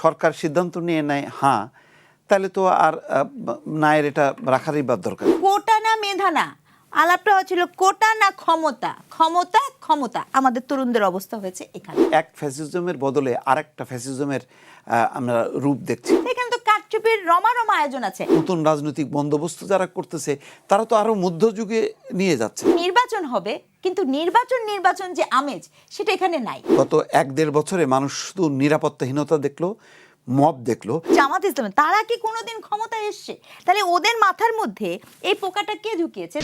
সরকার সিদ্ধান্ত নিয়ে নেয় হ্যাঁ, তাহলে তো আর নায়ের এটা রাখারই বা দরকার। কোটা না মেধা না, আলাপটা হচ্ছিল কোটা না ক্ষমতা, ক্ষমতা ক্ষমতা। আমাদের তরুণদের অবস্থা হয়েছে এখানে। এক ফ্যাসিজমের বদলে আরেকটা ফ্যাসিজমের আমরা রূপ দেখছি। এখানে তো কারচুপির রমা আয়োজন আছে। নতুন রাজনৈতিক বন্দোবস্ত যারা করতেছে তারা তো আরো মধ্যযুগে নিয়ে যাচ্ছে। নির্বাচন হবে, কিন্তু নির্বাচন যে আমেজ সেটা এখানে নাই। গত 1-1.5 বছরে মানুষ শুধু নিরাপত্তাহীনতা দেখলো, মব দেখলো। জামাত ইসলাম তারা কি কোনোদিন ক্ষমতায় এসছে? তাহলে ওদের মাথার মধ্যে এই পোকাটা কে ঢুকিয়েছে?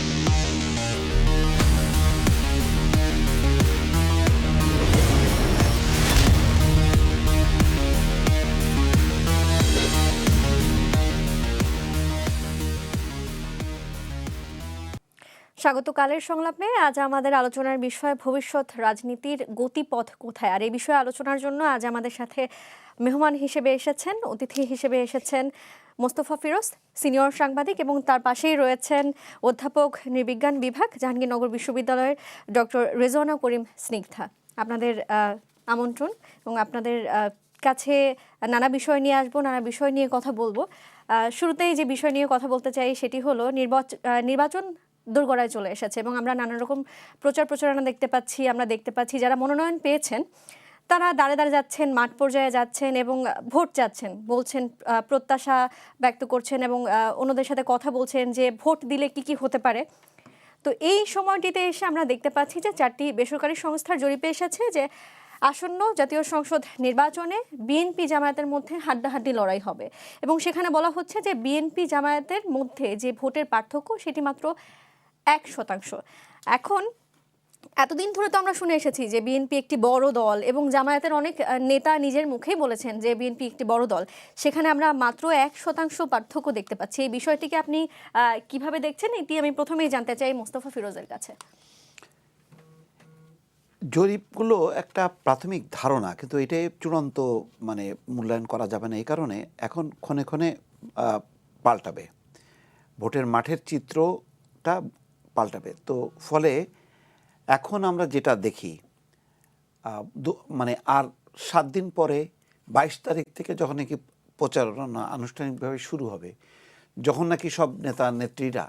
স্বাগত কালের সংলাপে। আজ আমাদের আলোচনার বিষয় ভবিষ্যৎ রাজনীতির গতিপথ কোথায়। আর এই বিষয়ে আলোচনার জন্য আজ আমাদের সাথে মেহমান হিসেবে এসেছেন, অতিথি হিসেবে এসেছেন মোস্তফা ফিরোজ, সিনিয়র সাংবাদিক, এবং তার পাশেই রয়েছেন অধ্যাপক নৃবিজ্ঞান বিভাগ, জাহাঙ্গীরনগর বিশ্ববিদ্যালয়ের ডক্টর রেজওয়ানা করিম স্নিগ্ধা। আপনাদের আমন্ত্রণ, এবং আপনাদের কাছে নানা বিষয় নিয়ে আসবো, নানা বিষয় নিয়ে কথা বলবো। শুরুতেই যে বিষয় নিয়ে কথা বলতে চাই সেটি হলো নির্বাচন দোরগোড়ায় চলে এসেছে, এবং আমরা নানা রকম প্রচারণা দেখতে পাচ্ছি যারা মনোনয়ন পেয়েছেন তারা দাঁড়ে যাচ্ছেন, মাঠ পর্যায়ে যাচ্ছেন এবং ভোট চাচ্ছেন, বলছেন, প্রত্যাশা ব্যক্ত করছেন এবং অন্যদের সাথে কথা বলছেন যে ভোট দিলে কি হতে পারে। তো এই সময়টিতে এসে আমরা দেখতে পাচ্ছি যে 4টি বেসরকারি সংস্থার জরিপে এসেছে যে আসন্ন জাতীয় সংসদ নির্বাচনে বিএনপি জামায়াতের মধ্যে হাড্ডাহাড্ডি লড়াই হবে, এবং সেখানে বলা হচ্ছে যে বিএনপি জামায়াতের মধ্যে যে ভোটের পার্থক্য সেটি মাত্র 1%। এখন এতদিন ধরে তো আমরা শুনে এসেছি যে বিএনপি একটি বড় দল, এবং জামায়াতের অনেক নেতা নিজের মুখেই বলেছেন যে বিএনপি একটি বড় দল। সেখানে আমরা মাত্র 1% পার্থক্য দেখতে পাচ্ছি। এই বিষয়টিকে আপনি কিভাবে দেখছেন, এটি আমি প্রথমেই জানতে চাই মোস্তফা ফিরোজের কাছে। জরিপগুলো একটা প্রাথমিক ধারণা, কিন্তু এটাই চূড়ান্ত মূল্যায়ন করা যাবে না। এই কারণে এখন ক্ষণে ক্ষণে পাল্টাবে, ভোটের মাঠের চিত্রটা পাল্টাবে। তো ফলে এখন আমরা যেটা দেখি, আর 7 দিন পরে 22 তারিখ থেকে যখন নাকি প্রচারণা আনুষ্ঠানিকভাবে শুরু হবে, যখন নাকি সব নেতা নেত্রীরা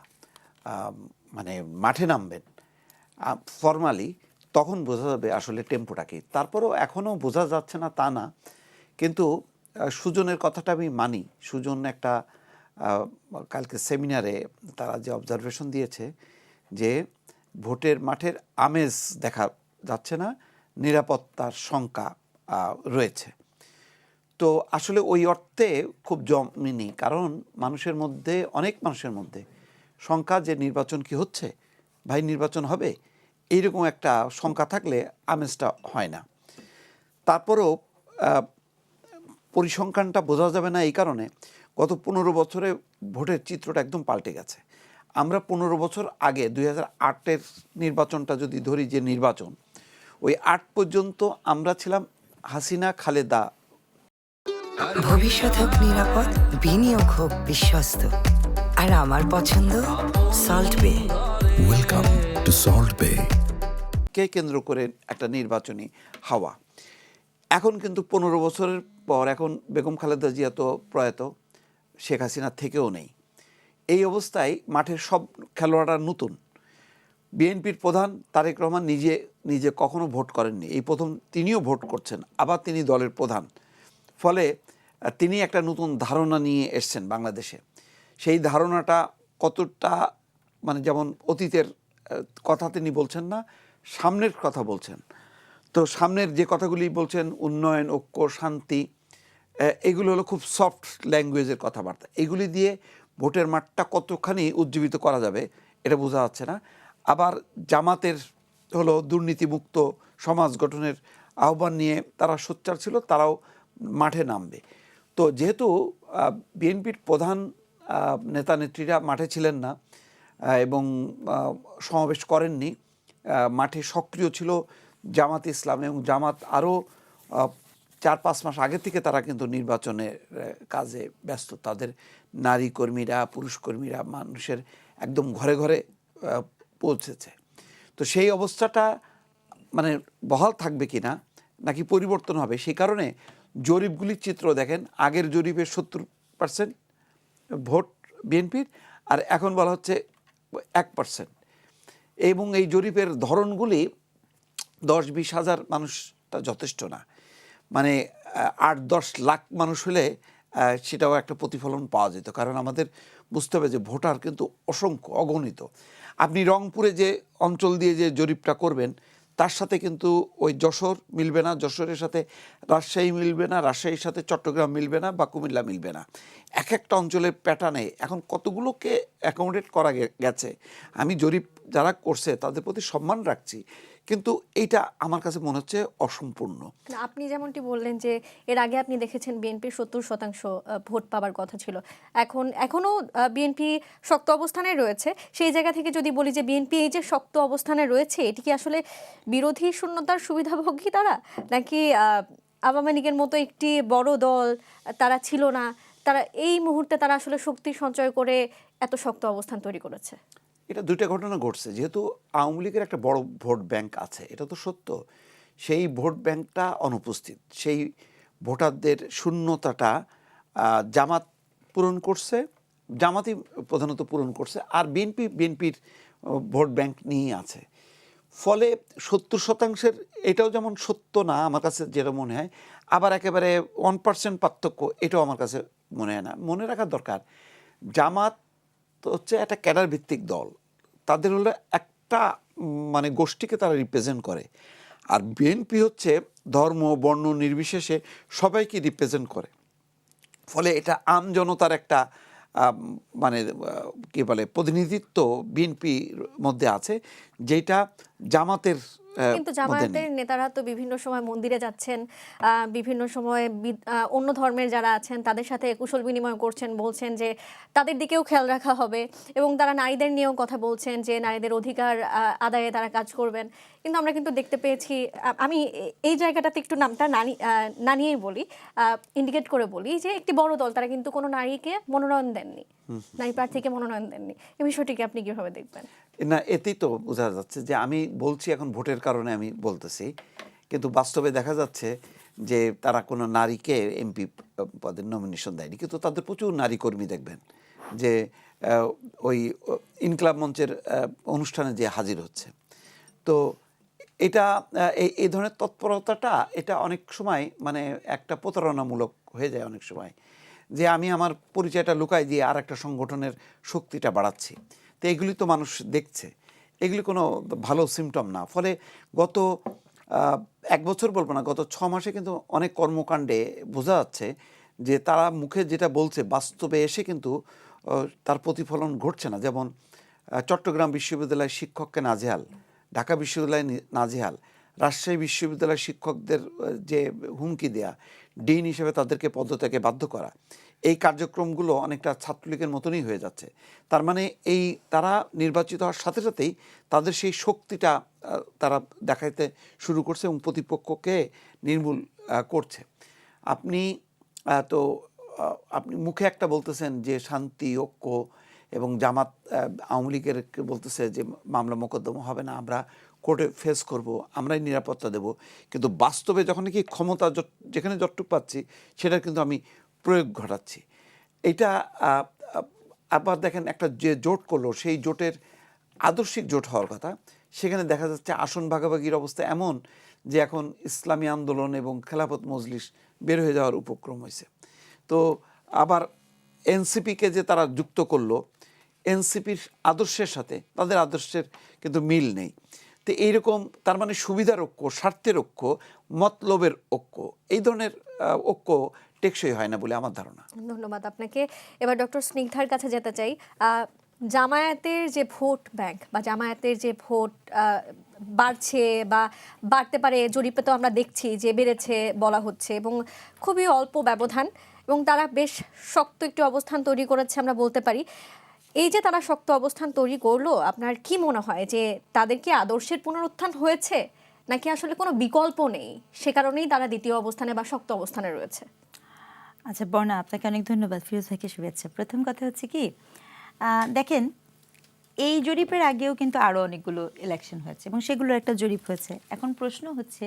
মাঠে নামবেন ফরমালি, তখন বোঝা যাবে আসলে টেম্পোটা কি। তারপরেও এখনও বোঝা যাচ্ছে না তা না, কিন্তু সুজনের কথাটা আমি মানি। সুজন একটা কালকে সেমিনারে তারা যে অবজারভেশন দিয়েছে যে ভোটের মাঠের আমেজ দেখা যাচ্ছে না, নিরাপত্তার শঙ্কা রয়েছে। তো আসলে ওই অর্থে খুব জমিনি, কারণ অনেক মানুষের মধ্যে শঙ্কা যে নির্বাচন কি হচ্ছে, ভাই নির্বাচন হবে, এইরকম একটা শঙ্কা থাকলে আমেজটা হয় না। তারপরেও পরিসংখ্যানটা বোঝা যাবে না এই কারণে গত 15 বছরে ভোটের চিত্রটা একদম পাল্টে গেছে। আমরা 15 বছর আগে 2008-এর নির্বাচনটা যদি ধরি, যে নির্বাচন, ওই 8 পর্যন্ত আমরা ছিলাম হাসিনা খালেদা। ভবিষ্যৎ হোক নিরাপদ, বিনিয়োগ হোক বিশ্বস্ত, আর আমার পছন্দ সল্ট বে। ওয়েলকাম টু সল্ট বে। কে কেন্দ্র করে একটা নির্বাচনী হাওয়া। এখন কিন্তু 15 বছরের পর এখন বেগম খালেদা জিয়া তো প্রয়াত, শেখ হাসিনা থেকেও নেই। এই অবস্থায় মাঠের সব খেলোয়াড়রা নতুন। বিএনপির প্রধান তারেক রহমান নিজে কখনো ভোট করেননি, এই প্রথম তিনিও ভোট করছেন, আবার তিনি দলের প্রধান। ফলে তিনি একটা নতুন ধারণা নিয়ে এসছেন বাংলাদেশে। সেই ধারণাটা কতটা যেমন অতীতের কথা তিনি বলছেন না, সামনের কথা বলছেন। তো সামনের যে কথাগুলি বলছেন, উন্নয়ন, ঐক্য, শান্তি, এগুলো হলো খুব সফট ল্যাঙ্গুয়েজের কথাবার্তা। এগুলি দিয়ে ভোটের মাঠটা কতখানি উজ্জীবিত করা যাবে এটা বোঝা যাচ্ছে না। আবার জামাতের হলো দুর্নীতিমুক্ত সমাজ গঠনের আহ্বান নিয়ে তারা সোচ্চার ছিল, তারাও মাঠে নামবে। তো যেহেতু বিএনপির প্রধান নেতা নেত্রীরা মাঠে ছিলেন না এবং সমাবেশ করেননি, মাঠে সক্রিয় ছিল জামাত ইসলাম, এবং জামাত আরও 4-5 মাস আগে থেকে তারা কিন্তু নির্বাচনের কাজে ব্যস্ত। তাদের নারী কর্মীরা, পুরুষ কর্মীরা মানুষের একদম ঘরে ঘরে পৌঁছেছে। তো সেই অবস্থাটা বহাল থাকবে কি না, নাকি পরিবর্তন হবে, সেই কারণে জরিপগুলির চিত্র দেখেন, আগের জরিপে 70% ভোট বিএনপির, আর এখন বলা হচ্ছে 1%। এবং এই জরিপের ধরনগুলি 10-20 হাজার মানুষটা যথেষ্ট না, মানে 8-10 লাখ মানুষ হলে সেটাও একটা প্রতিফলন পাওয়া যেত। কারণ আমাদের বুঝতে হবে যে ভোটার কিন্তু অসংখ্য, অগণিত। আপনি রংপুরে যে অঞ্চল দিয়ে যে জরিপটা করবেন তার সাথে কিন্তু ওই যশোর মিলবে না, যশোরের সাথে রাজশাহী মিলবে না, রাজশাহীর সাথে চট্টগ্রাম মিলবে না, বা কুমিল্লা মিলবে না। এক একটা অঞ্চলের প্যাটার্নে এখন কতগুলোকে অ্যাকোমোডেট করা গেছে। আমি জরিপ যারা করছে তাদের প্রতি সম্মান রাখছি, কিন্তু এইটা আমার কাছে মনে হচ্ছে অসম্পূর্ণ। আপনি যেমনটি বললেন যে এর আগে আপনি দেখেছেন বিএনপির 70% ভোট পাবার কথা ছিল, এখনো বিএনপি শক্ত অবস্থানে রয়েছে। সেই জায়গা থেকে যদি বলি যে বিএনপি এই যে শক্ত অবস্থানে রয়েছে, এটি কি আসলে বিরোধী শূন্যতার সুবিধাভোগী তারা, নাকি আওয়ামী লীগের মতো একটি বড় দল তারা ছিল না, তারা এই মুহূর্তে তারা আসলে শক্তি সঞ্চয় করে এত শক্ত অবস্থান তৈরি করেছে? এটা দুইটা ঘটনা ঘটছে। যেহেতু আওয়ামী লীগের একটা বড় ভোট ব্যাংক আছে, এটা তো সত্য, সেই ভোট ব্যাংকটা অনুপস্থিত। সেই ভোটারদের শূন্যতাটা জামাত পূরণ করছে, জামাতই প্রধানত পূরণ করছে, আর বিএনপির ভোট ব্যাংক নিয়েই আছে। ফলে 70%, এটাও যেমন সত্য না আমার কাছে যেটা মনে হয়, আবার একেবারে 1% পার্থক্য এটাও আমার কাছে মনে হয় না। মনে রাখা দরকার, জামাত হচ্ছে একটা ক্যাডার ভিত্তিক দল, তাদের হলো একটা মানে গোষ্ঠীকে তারা রিপ্রেজেন্ট করে, আর বিএনপি হচ্ছে ধর্ম বর্ণ নির্বিশেষে সবাইকে রিপ্রেজেন্ট করে। ফলে এটা আম জনতার একটা মানে কি বলে প্রতিনিধিত্ব বিএনপির মধ্যে আছে, যেটা জামাতের কিন্তু জামায়াতের নেতারা তো বিভিন্ন সময় মন্দিরে যাচ্ছেন, বিভিন্ন সময় অন্য ধর্মের যারা আছেন তাদের সাথে কুশল বিনিময় করছেন, বলছেন যে তাদের দিকেও খেয়াল রাখা হবে, এবং তারা নারীদের নিয়েও কথা বলছেন যে নারীদের অধিকার আদায়ে তারা কাজ করবেন। কিন্তু আমরা কিন্তু দেখতে পেয়েছি, আমি এই জায়গাটাতে একটু নামটা না নিয়েই বলি, ইন্ডিকেট করে বলি যে একটি বড় দল তারা কিন্তু কোনো নারীকে মনোনয়ন দেননি, নারী প্রার্থীকে মনোনয়ন দেননি। এই বিষয়টিকে আপনি কিভাবে দেখবেন? না, এতেই তো বোঝা যাচ্ছে যে আমি বলছি এখন ভোটের কারণে আমি বলতেছি, কিন্তু বাস্তবে দেখা যাচ্ছে যে তারা কোনো নারীকে এমপি পদের নমিনেশন দেয়নি, কিন্তু তাদের প্রচুর নারী কর্মী দেখবেন যে ওই ইনকলাব মঞ্চের অনুষ্ঠানে যে হাজির হচ্ছে। তো এটা এই ধরনের তৎপরতাটা এটা অনেক সময় মানে একটা প্রতারণামূলক হয়ে যায় অনেক সময়, যে আমি আমার পরিচয়টা লুকাই দিয়ে আর একটা সংগঠনের শক্তিটা বাড়াচ্ছি। তো এগুলি তো মানুষ দেখছে, এগুলি কোনো ভালো সিমটম না। ফলে গত 1 বছর বলবো না, গত 6 মাসে কিন্তু অনেক কর্মকাণ্ডে বোঝা যাচ্ছে যে তারা মুখে যেটা বলছে বাস্তবে এসে কিন্তু তার প্রতিফলন ঘটছে না। যেমন চট্টগ্রাম বিশ্ববিদ্যালয়ের শিক্ষককে নাজেহাল, ঢাকা বিশ্ববিদ্যালয় নাজেহাল, রাজশাহী বিশ্ববিদ্যালয়ের শিক্ষকদের যে হুমকি দেয়া, ডিন হিসেবে তাদেরকে পদত্যাগে বাধ্য করা, এই কার্যক্রমগুলো অনেকটা ছাত্রলীগের মতনই হয়ে যাচ্ছে। তার মানে এই তারা নির্বাচিত হওয়ার সাথে সাথেই তাদের সেই শক্তিটা তারা দেখাইতে শুরু করছে এবং প্রতিপক্ষকে নির্মূল করছে। আপনি তো আপনি মুখে একটা বলতেছেন যে শান্তি ঐক্য, এবং জামাত আওয়ামী লীগের বলতেছে যে মামলা মোকদ্দমা হবে না, আমরা কোর্টে ফেস করব, আমরাই নিরাপত্তা দেব। কিন্তু বাস্তবে যখন নাকি ক্ষমতা যেখানে যতটুকু পাচ্ছি সেটা কিন্তু আমি প্রয়োগ ঘটাচ্ছি। এটা আবার দেখেন একটা যে জোট করলো সেই জোটের আদর্শিক জোট হওয়ার কথা, সেখানে দেখা যাচ্ছে আসন ভাগাভাগির অবস্থা এমন যে এখন ইসলামী আন্দোলন এবং খেলাফত মজলিস বের হয়ে যাওয়ার উপক্রম হয়েছে। তো আবার এনসিপিকে যে তারা যুক্ত করলো, এনসিপির আদর্শের সাথে তাদের আদর্শের কিন্তু মিল নেই। তো এইরকম তার মানে সুবিধার ঐক্য, স্বার্থের ঐক্য, মতলবের ঐক্য, এই ধরনের ঐক্য টেকসই হয় না বলে আমার ধারণা। ধন্যবাদ আপনাকে। এবার ডক্টর স্নিগ্ধার কাছে যেতে চাই। জামায়াতের যে ভোট ব্যাংক বা জামায়াতের যে ভোট বাড়ছে বা বাড়তে পারে, জরিপে তো আমরা দেখছি যে বেড়েছে বলা হচ্ছে, এবং খুবই অল্প ব্যবধান, এবং তারা বেশ শক্ত একটি অবস্থান তৈরি করেছে আমরা বলতে পারি। এই যে তারা শক্ত অবস্থান তৈরি করলো, আপনার কি মনে হয় যে তাদের কি আদর্শের পুনরুত্থান হয়েছে, নাকি আসলে কোনো বিকল্প নেই, সে কারণেই তারা দ্বিতীয় অবস্থানে বা শক্ত অবস্থানে রয়েছে? আচ্ছা বর্ণা, আপনাকে অনেক ধন্যবাদ। ফিরোজ ভাইকে শুভেচ্ছা। প্রথম কথা হচ্ছে কি, দেখেন এই জরিপের আগেও কিন্তু আরও অনেকগুলো ইলেকশন হয়েছে এবং সেগুলোর একটা জরিপ হয়েছে। এখন প্রশ্ন হচ্ছে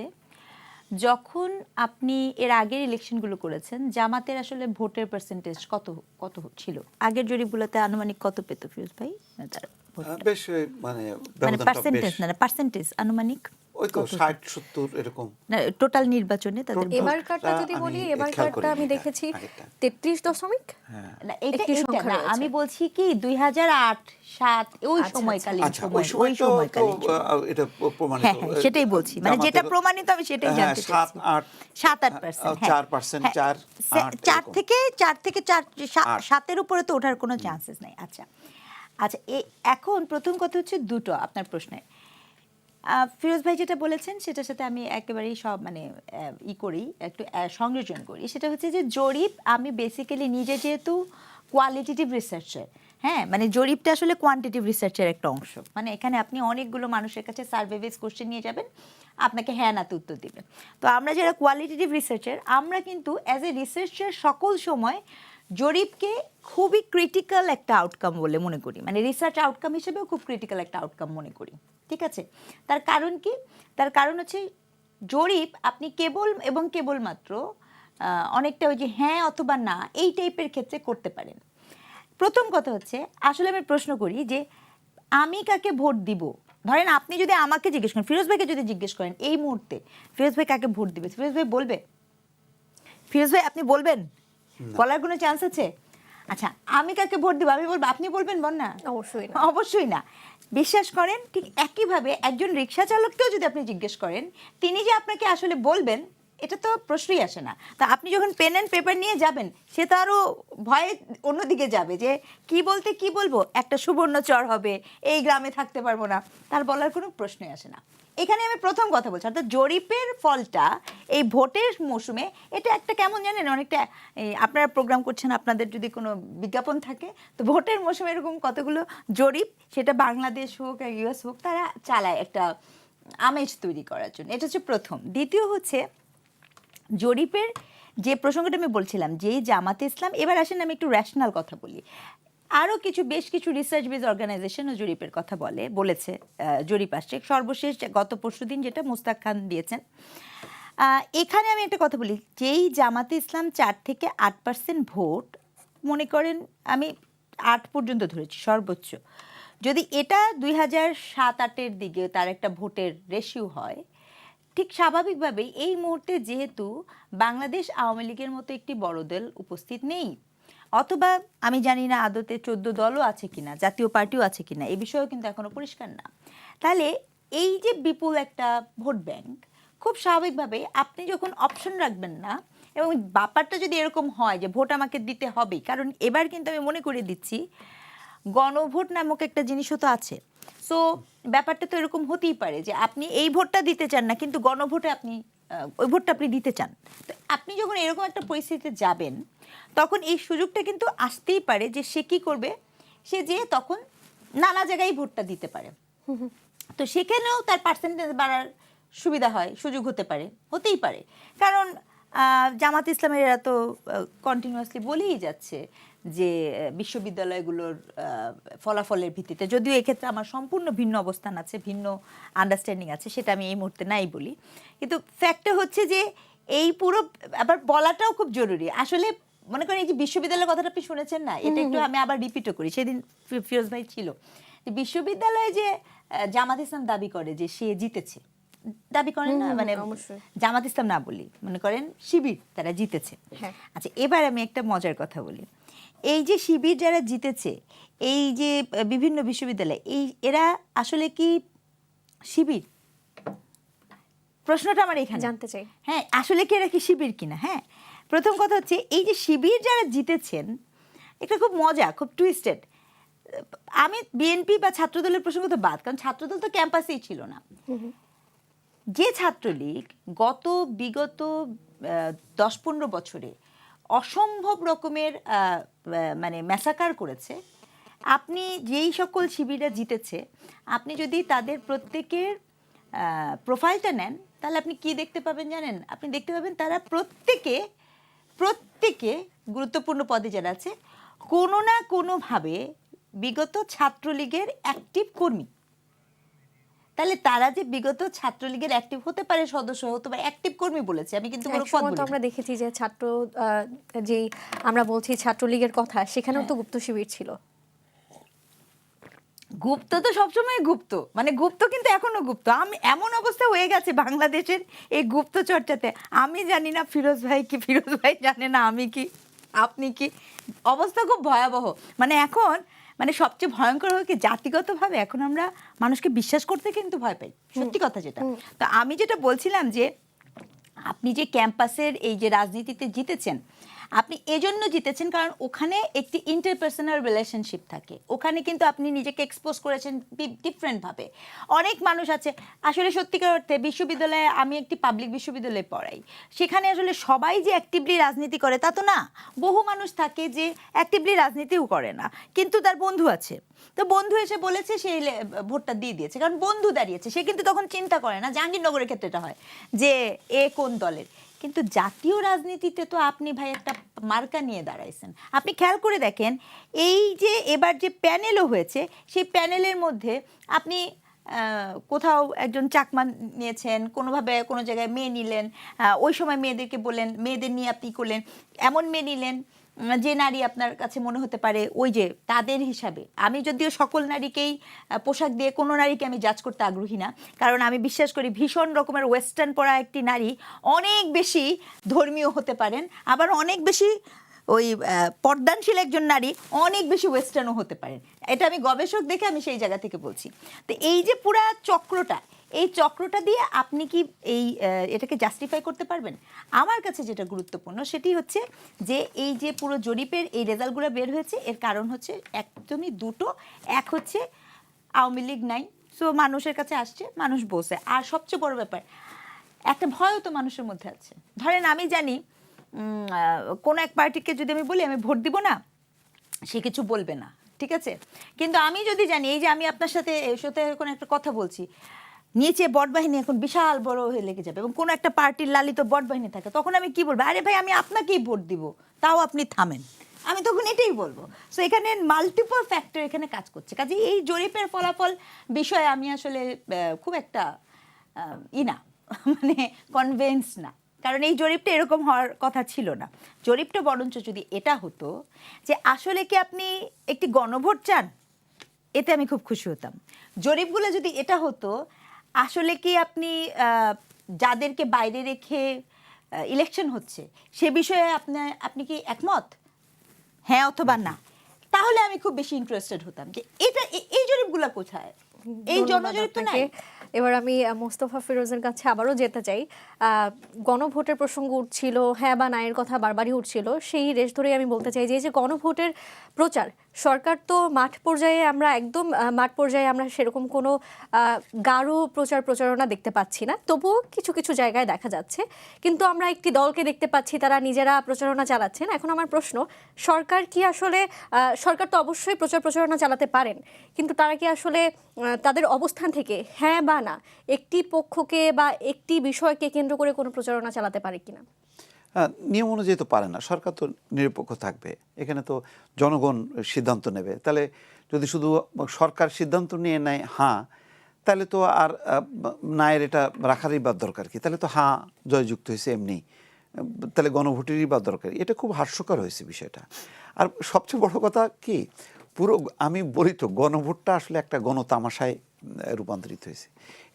যখন আপনি এর আগের ইলেকশনগুলো করেছেন জামাতের আসলে ভোটের পার্সেন্টেজ কত কত ছিল আগের জরিপগুলোতে আনুমানিক কত পেত ফিরোজ ভাই তার ভোটটা? বেশ মানে মানে ব্যবধানটা পার্সেন্টেজ বেশ, না পার্সেন্টেজ আনুমানিক ওই তো 60-70 এরকম। না টোটাল নির্বাচনে তাদের Total- ভোট? এবারকারটা যদি আমি বলি খেয়াল এবারকারটা করিনি, আমি হ্যাঁ, দেখেছি আগেরটা। 33 দশমিক না, এটা একটি এটা সংখ্যা না রয়েছে। আমি বলছি কি 2008-07 ওই আচ্ছা, সময়কালীন আচ্ছা, সময় ওই সময় তো সময়কালীন সময়। এটা প্রমাণিত। হ্যাঁ হ্যাঁ সেটাই বলছি মানে যেটা জামাতের- প্রমাণিত আমি সেটাই হ্যাঁ, জানতে চাচ্ছি 7-8 4%, 4-8 4 থেকে 4 আট। 7-এর উপরে তো ওঠার কোনো চান্সেস নাই। আচ্ছা আচ্ছা এখন প্রথম কথা হচ্ছে দুটো আপনার প্রশ্নে ফিরোজ ভাই যেটা বলেছেন সেটার সাথে আমি একেবারেই সব মানে করি একটু সংযোজন করি। সেটা হচ্ছে যে জরিপ আমি বেসিক্যালি নিজে যেহেতু কোয়ালিটেটিভ রিসার্চার, হ্যাঁ মানে জরিপটা আসলে কোয়ান্টিটিভ রিসার্চের একটা অংশ। মানে এখানে আপনি অনেকগুলো মানুষের কাছে সার্ভে বেস কোশ্চেন নিয়ে যাবেন, আপনাকে হ্যাঁ নাতে উত্তর দিবেন। তো আমরা যারা কোয়ালিটেটিভ রিসার্চার আমরা কিন্তু অ্যাজ এ রিসার্চার সকল সময় জরিপকে খুবই ক্রিটিক্যাল একটা আউটকাম বলে মনে করি, মানে রিসার্চ আউটকাম হিসেবেও খুব ক্রিটিক্যাল একটা আউটকাম মনে করি। ঠিক আছে, তার কারণ কি? তার কারণ হচ্ছে জরিপ আপনি কেবল এবং কেবলমাত্র অনেকটা ওই যে হ্যাঁ অথবা না এই টাইপের ক্ষেত্রে করতে পারেন। প্রথম কথা হচ্ছে আসলে আমি প্রশ্ন করি যে আমি কাকে ভোট দিব। ধরেন আপনি যদি আমাকে জিজ্ঞেস করেন, ফিরোজ ভাইকে যদি জিজ্ঞেস করেন এই মুহূর্তে ফিরোজ ভাই কাকে ভোট দিবে, ফিরোজ ভাই বলবে? ফিরোজ ভাই আপনি বলবেন? বলার কোনো চান্স আছে? আচ্ছা আমি কাকে ভোট দিব আমি বলবো, আপনি বলবেন? বল না। অবশ্যই না। অবশ্যই না। বিশ্বাস করেন ঠিক একইভাবে একজন রিক্সা চালককেও যদি আপনি জিজ্ঞেস করেন তিনি যে আপনাকে আসলে বলবেন এটা তো প্রশ্নই আসে না। তা আপনি যখন পেন অ্যান্ড পেপার নিয়ে যাবেন সে তো আরও ভয়ে অন্যদিকে যাবে যে কি বলতে কি বলবো, একটা সুবর্ণচর হবে, এই গ্রামে থাকতে পারবো না, তার বলার কোনো প্রশ্নই আসে না। এখানে আমি প্রথম কথা বলছি অর্থাৎ জরিপের ফলটা এই ভোটের মৌসুমে এটা একটা কেমন জানেন অনেকটা আপনারা প্রোগ্রাম করছেন, আপনাদের যদি কোনো বিজ্ঞাপন থাকে তো ভোটের মৌসুমে এরকম কতগুলো জরিপ সেটা বাংলাদেশ হোক আর ইউএস হোক তারা চালায় একটা আমেজ তৈরি করার জন্য। এটা হচ্ছে প্রথম। দ্বিতীয় হচ্ছে জরিপের যে প্রসঙ্গটা আমি বলছিলাম যে জামাতে ইসলাম, এবার আসেন আমি একটু র্যাশনাল কথা বলি। আরও বেশ কিছু রিসার্চ বেস অর্গানাইজেশনও জরিপের কথা বলেছে জরিপ আসছে সর্বশেষ গত পরশুদিন যেটা মুস্তাক খান দিয়েছেন। এখানে আমি একটা কথা বলি, যেই জামাতে ইসলাম 4 থেকে 8% ভোট মনে করেন, আমি 8 পর্যন্ত ধরেছি সর্বোচ্চ, যদি এটা 2007-08-এর দিকে তার একটা ভোটের রেশিও হয় ঠিক স্বাভাবিকভাবেই এই মুহূর্তে যেহেতু বাংলাদেশ আওয়ামী লীগের মতো একটি বড় দল উপস্থিত নেই, অথবা আমি জানি না আদতে 14 দলও আছে কিনা, জাতীয় পার্টিও আছে কিনা, এই বিষয়েও কিন্তু এখনো পরিষ্কার না। তাহলে এই যে বিপুল একটা ভোট ব্যাংক, খুব স্বাভাবিকভাবে আপনি যখন অপশন রাখবেন না, এবং ব্যাপারটা যদি এরকম হয় যে ভোট আমাকে দিতে হবেই, কারণ এবার কিন্তু আমি মনে করে দিচ্ছি গণভোট নামক একটা জিনিসও তো আছে। সো ব্যাপারটা তো এরকম হতেই পারে যে আপনি এই ভোটটা দিতে চান না কিন্তু গণভোটে আপনি ওই ভোটটা আপনি দিতে চান। তো আপনি যখন এরকম একটা পরিস্থিতিতে যাবেন তখন এই সুযোগটা কিন্তু আসতেই পারে যে সে কী করবে, সে যে তখন নানা জায়গায় ভোটটা দিতে পারে। তো সেখানেও তার পার্সেন্টেজ বাড়ার সুবিধা হয়, সুযোগ হতে পারে, হতেই পারে। কারণ জামাত ইসলামের এরা তো কন্টিনিউয়াসলি বলেই যাচ্ছে যে বিশ্ববিদ্যালয়গুলোর ফলাফলের ভিত্তিতে, যদিও এক্ষেত্রে আমার সম্পূর্ণ ভিন্ন অবস্থান আছে, ভিন্ন আন্ডারস্ট্যান্ডিং আছে, সেটা আমি এই মুহূর্তে নাই বলি, কিন্তু ফ্যাক্টটা হচ্ছে যে এই পুরো আবার বলাটাও খুব জরুরি। আসলে মনে করেন এই যে বিশ্ববিদ্যালয়ের কথাটা আপনি শুনেছেন না, এটা একটু আমি আবার রিপিটও করি, সেদিন ফিরোজ ভাই ছিল যে বিশ্ববিদ্যালয়ে যে জামাত ইসলাম দাবি করে যে সে জিতেছে, দাবি করেন না, মানে জামাত ইসলাম না বলি, মনে করেন শিবির তারা জিতেছে। আচ্ছা এবার আমি একটা মজার কথা বলি, এই যে শিবির যারা জিতেছে এই যে বিভিন্ন বিশ্ববিদ্যালয়ে, এরা আসলে কি শিবির? প্রশ্নটা আমার এখানে জানতে চাই। হ্যাঁ আসলে কি এরা কি শিবির কিনা? হ্যাঁ প্রথম কথা হচ্ছে এই যে শিবির যারা জিতেছেন এটা খুব মজা, খুব টুইস্টেড। আমি বিএনপি বা ছাত্রদলের প্রসঙ্গ তো বাদ, কারণ ছাত্রদল তো ক্যাম্পাসেই ছিল না। যে ছাত্রলীগ বিগত 10-15 বছরে অসম্ভব রকমের মানে ম্যাসাকার করেছে, আপনি যেই সকল শিবিররা জিতেছে আপনি যদি তাদের প্রত্যেকের প্রোফাইলটা নেন তাহলে আপনি কি দেখতে পাবেন জানেন? আপনি দেখতে পাবেন তারা প্রত্যেকে গুরুত্বপূর্ণ পদে যারা আছে কোনো না কোনোভাবে বিগত ছাত্রলীগের অ্যাক্টিভ কর্মী। তাহলে তারা যে বিগত ছাত্রলীগের অ্যাক্টিভ হতে পারে সদস্য হতে পারে, অ্যাক্টিভ কর্মী বলেছে, আমি কিন্তু কোনো পদ একসময় তো বলিনি। আমরা দেখেছি যে ছাত্র যেই আমরা বলছি ছাত্রলীগের কথা, সেখানেও তো গুপ্ত শিবির ছিল। গুপ্ত তো সবসময় গুপ্ত, মানে গুপ্ত কিন্তু এখনো গুপ্ত। আমি এমন অবস্থা হয়ে গেছে বাংলাদেশের এই গুপ্ত চর্চাতে, আমি জানি না ফিরোজ ভাই কি, ফিরোজ ভাই জানে না আমি কি, আপনি কি, অবস্থা খুব ভয়াবহ। মানে এখন মানে সবচেয়ে ভয়ঙ্কর হয় কি, জাতিগতভাবে এখন আমরা মানুষকে বিশ্বাস করতে কিন্তু ভয় পাই, সত্যি কথা যেটা। তো আমি যেটা বলছিলাম যে আপনি যে ক্যাম্পাসের এই যে রাজনীতিতে জিতেছেন, আপনি এজন্য জিতেছেন কারণ ওখানে একটি ইন্টারপার্সোনাল রিলেশনশিপ থাকে। ওখানে কিন্তু আপনি নিজেকে এক্সপোজ করেছেন ডিফারেন্টভাবে। অনেক মানুষ আছে আসলে সত্যিকার অর্থে বিশ্ববিদ্যালয়ে, আমি একটি পাবলিক বিশ্ববিদ্যালয়ে পড়াই, সেখানে আসলে সবাই যে অ্যাক্টিভলি রাজনীতি করে তা তো না। বহু মানুষ থাকে যে অ্যাক্টিভলি রাজনীতিও করে না, কিন্তু তার বন্ধু আছে, তো বন্ধু এসে বলেছে সে ভোটটা দিয়ে দিয়েছে কারণ বন্ধু দাঁড়িয়েছে। সে কিন্তু তখন চিন্তা করে না, জাহাঙ্গীরনগরের ক্ষেত্রে এটা হয় যে এ কোন দলের। কিন্তু জাতীয় রাজনীতিতে তো আপনি ভাই একটা মার্কা নিয়ে দাঁড়াইছেন। আপনি খেয়াল করে দেখেন, এই যে এবার যে প্যানেলও হয়েছে, সেই প্যানেলের মধ্যে আপনি কোথাও একজন চাকমা নিয়েছেন, কোনোভাবে কোনো জায়গায় মেয়ে নিলেন, ওই সময় মেয়েদেরকে বললেন, মেয়েদের নিয়ে আপনি করলেন, এমন মেয়ে নিলেন যে নারী আপনার কাছে মনে হতে পারে ওই যে তাদের হিসাবে। আমি যদিও সকল নারীকেই পোশাক দিয়ে কোনো নারীকে আমি জাজ করতে আগ্রহী না, কারণ আমি বিশ্বাস করি ভীষণ রকমের ওয়েস্টার্ন পরা একটি নারী অনেক বেশি ধর্মীয় হতে পারেন, আবার অনেক বেশি ওই পর্দানশীল একজন নারী অনেক বেশি ওয়েস্টার্নও হতে পারেন। এটা আমি গবেষক দেখে আমি সেই জায়গা থেকে বলছি। তো এই যে পুরা চক্রটা, এই চক্রটা দিয়ে আপনি কি এই এটাকে জাস্টিফাই করতে পারবেন? আমার কাছে যেটা গুরুত্বপূর্ণ সেটি হচ্ছে যে এই যে পুরো জরিপের এই রেজাল্টগুলো বের হয়েছে, এর কারণ হচ্ছে একদমই দুটো। এক হচ্ছে আওয়ামী লীগ নাই, সো মানুষের কাছে আসছে, মানুষ বসে। আর সবচেয়ে বড় ব্যাপার, একটা ভয়ও তো মানুষের মধ্যে আছে। ধরেন আমি জানি কোনো এক পার্টিকে যদি আমি বলি আমি ভোট দিব না, সে কিছু বলবে না, ঠিক আছে। কিন্তু আমি যদি জানি এই যে আমি আপনার সাথে কোনো একটা কথা বলছি, নিচে বটবাহিনী এখন বিশাল বড় হয়ে লেগে যাবে এবং কোনো একটা পার্টির লালিত বটবাহিনী থাকে, তখন আমি কি বলবো? আরে ভাই আমি আপনাকেই ভোট দিব, তাও আপনি থামেন। আমি তখন এটাই বলবো। সো এখানে মাল্টিপল ফ্যাক্টর এখানে কাজ করছে। কাজে এই জরিপের ফলাফল বিষয়ে আমি আসলে খুব একটা না মানে কনভিন্স না, কারণ এই জরিপটা এরকম হওয়ার কথা ছিল না। জরিপটা বরঞ্চ যদি এটা হতো যে আসলে কি আপনি একটি গণভোট চান, এতে আমি খুব খুশি হতাম। জরিপগুলো যদি এটা হতো আসলে কি আপনি যাদেরকে বাইরে রেখে ইলেকশন হচ্ছে সে বিষয়ে আপনি কি একমত, হ্যাঁ অথবা না, তাহলে আমি খুব বেশি ইন্টারেস্টেড হতাম যে এটা এই জরিপগুলো কোথায়, এই জনজরিপ তো নাই। এবার আমি মোস্তফা ফিরোজের কাছে আবারও যেতে চাই। গণভোটের প্রসঙ্গ উঠছিল, হ্যাঁ বা না এর কথা বারবারই উঠছিল, সেই রেশ ধরেই আমি বলতে চাই যে এই যে গণভোটের প্রচার, সরকার তো মাঠ পর্যায়ে, আমরা একদম মাঠ পর্যায়ে আমরা সেরকম কোনো গাঢ় প্রচারণা দেখতে পাচ্ছি না, তবুও কিছু কিছু জায়গায় দেখা যাচ্ছে। কিন্তু আমরা একটি দলকে দেখতে পাচ্ছি তারা নিজেরা প্রচারণা চালাচ্ছেন। এখন আমার প্রশ্ন, সরকার কি আসলে, সরকার তো অবশ্যই প্রচারণা চালাতে পারেন, কিন্তু তারা কি আসলে তাদের অবস্থান থেকে হ্যাঁ বা না একটি পক্ষকে বা একটি বিষয়কে কেন্দ্র করে কোনো প্রচারণা চালাতে পারে কিনা? নিয়ম অনুযায়ী তো পারে না, সরকার তো নিরপেক্ষ থাকবে, এখানে তো জনগণ সিদ্ধান্ত নেবে। তাহলে যদি শুধু সরকার সিদ্ধান্ত নিয়ে নেয় হ্যাঁ, তাহলে তো আর নায়ের এটা রাখারই বা দরকার কি? তাহলে তো হ্যাঁ জয়যুক্ত হয়েছে এমনি, তাহলে গণভোটেরই বা দরকার। এটা খুব হাস্যকর হয়েছে বিষয়টা। আর সবচেয়ে বড় কথা কি, পুরো আমি বলি তো গণভোটটা আসলে একটা গণতামাশায় রূপান্তরিত হয়েছে।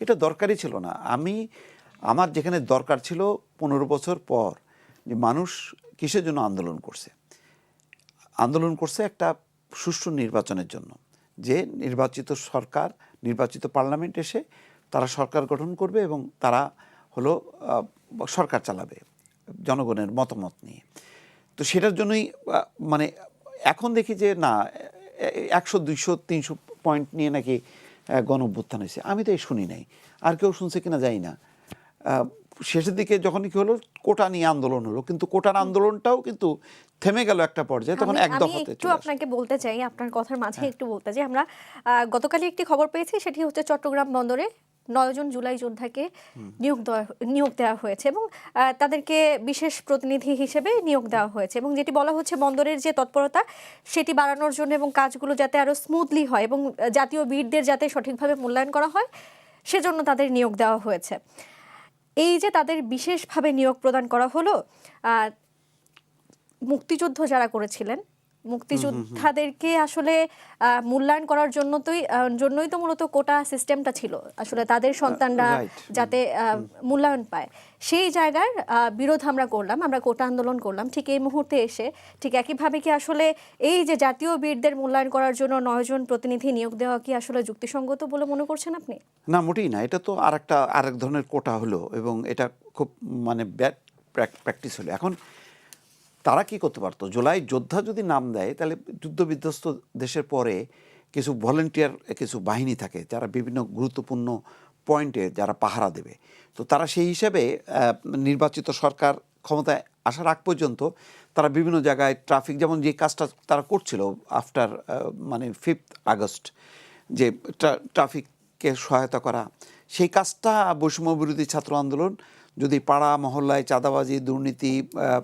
এটা দরকারই ছিল না। আমার যেখানে দরকার ছিল 15 বছর পর যে মানুষ কিসের জন্য আন্দোলন করছে একটা সুষ্ঠু নির্বাচনের জন্য, যে নির্বাচিত সরকার, নির্বাচিত পার্লামেন্ট এসে তারা সরকার গঠন করবে এবং তারা হলো সরকার চালাবে জনগণের মতামত নিয়ে। তো সেটার জন্যই মানে এখন দেখি যে না 100, 200, 300 পয়েন্ট নিয়ে নাকি গণ-অভ্যুত্থান হয়েছে। আমি তো এই শুনি নাই, আর কেউ শুনছে কিনা জানি না। শেষের দিকে যখন কি হলো কোটা নিয়ে আন্দোলন হলো, কিন্তু কোটার আন্দোলনটাও কিন্তু থেমে গেল একটা পর্যায়ে, তখন এক দফাতে একটু আপনাকে বলতে চাই, আপনার কথার মাঝে একটু বলতে চাই। আমরা গতকালই একটি খবর পেয়েছি, সেটি হচ্ছে চট্টগ্রাম বন্দরে 9 জন জুলাই যোদ্ধাকে নিয়োগ দেওয়া হয়েছে এবং তাদেরকে বিশেষ প্রতিনিধি হিসেবে নিয়োগ দেওয়া হয়েছে, এবং যেটি বলা হচ্ছে বন্দরের যে তৎপরতা সেটি বাড়ানোর জন্য এবং কাজগুলো যাতে আরো স্মুথলি হয় এবং জাতীয় বীরদের যাতে সঠিকভাবে মূল্যায়ন করা হয় সেজন্য তাদের নিয়োগ দেওয়া হয়েছে। এই যে তাদের বিশেষভাবে নিয়োগ প্রদান করা হলো, মুক্তিযুদ্ধ যারা করেছিলেন, মুক্তিযোদ্ধাদেরকে আসলে মূল্যায়ন করার জন্যই তো মূলত কোটা সিস্টেমটা ছিল, আসলে তাদের সন্তানরা যাতে মূল্যায়ন পায়। সেই জায়গার বিরোধ আমরা করলাম, আমরা কোটা আন্দোলন করলাম। ঠিক এই মুহূর্তে এসে ঠিক একইভাবে কি আসলে এই যে জাতীয় বীরদের মূল্যায়ন করার জন্য 9 জন প্রতিনিধি নিয়োগ দেওয়া কি আসলে যুক্তিসঙ্গত বলে মনে করছেন আপনি? না, মোটেই না। এটা তো আরেক ধরনের কোটা হলো এবং এটা খুব মানে ব্যাড প্র্যাকটিস হলো। এখন তারা কি করতে পারতো, জুলাই যোদ্ধা যদি নাম দেয় তাহলে যুদ্ধ বিধ্বস্ত দেশের পরে কিছু ভলেন্টিয়ার কিছু বাহিনী থাকে যারা বিভিন্ন গুরুত্বপূর্ণ পয়েন্টে যারা পাহারা দেবে। তো তারা সেই হিসেবে নির্বাচিত সরকার ক্ষমতায় আসার আগ পর্যন্ত তারা বিভিন্ন জায়গায় ট্রাফিক, যেমন যে কাজটা তারা করছিল আফটার মানে 5th আগস্ট, যে ট্রাফিককে সহায়তা করা, সেই কাজটা বৈষম্য বিরোধী ছাত্র আন্দোলন যদি পাড়া মহল্লায় চাঁদাবাজি, দুর্নীতি,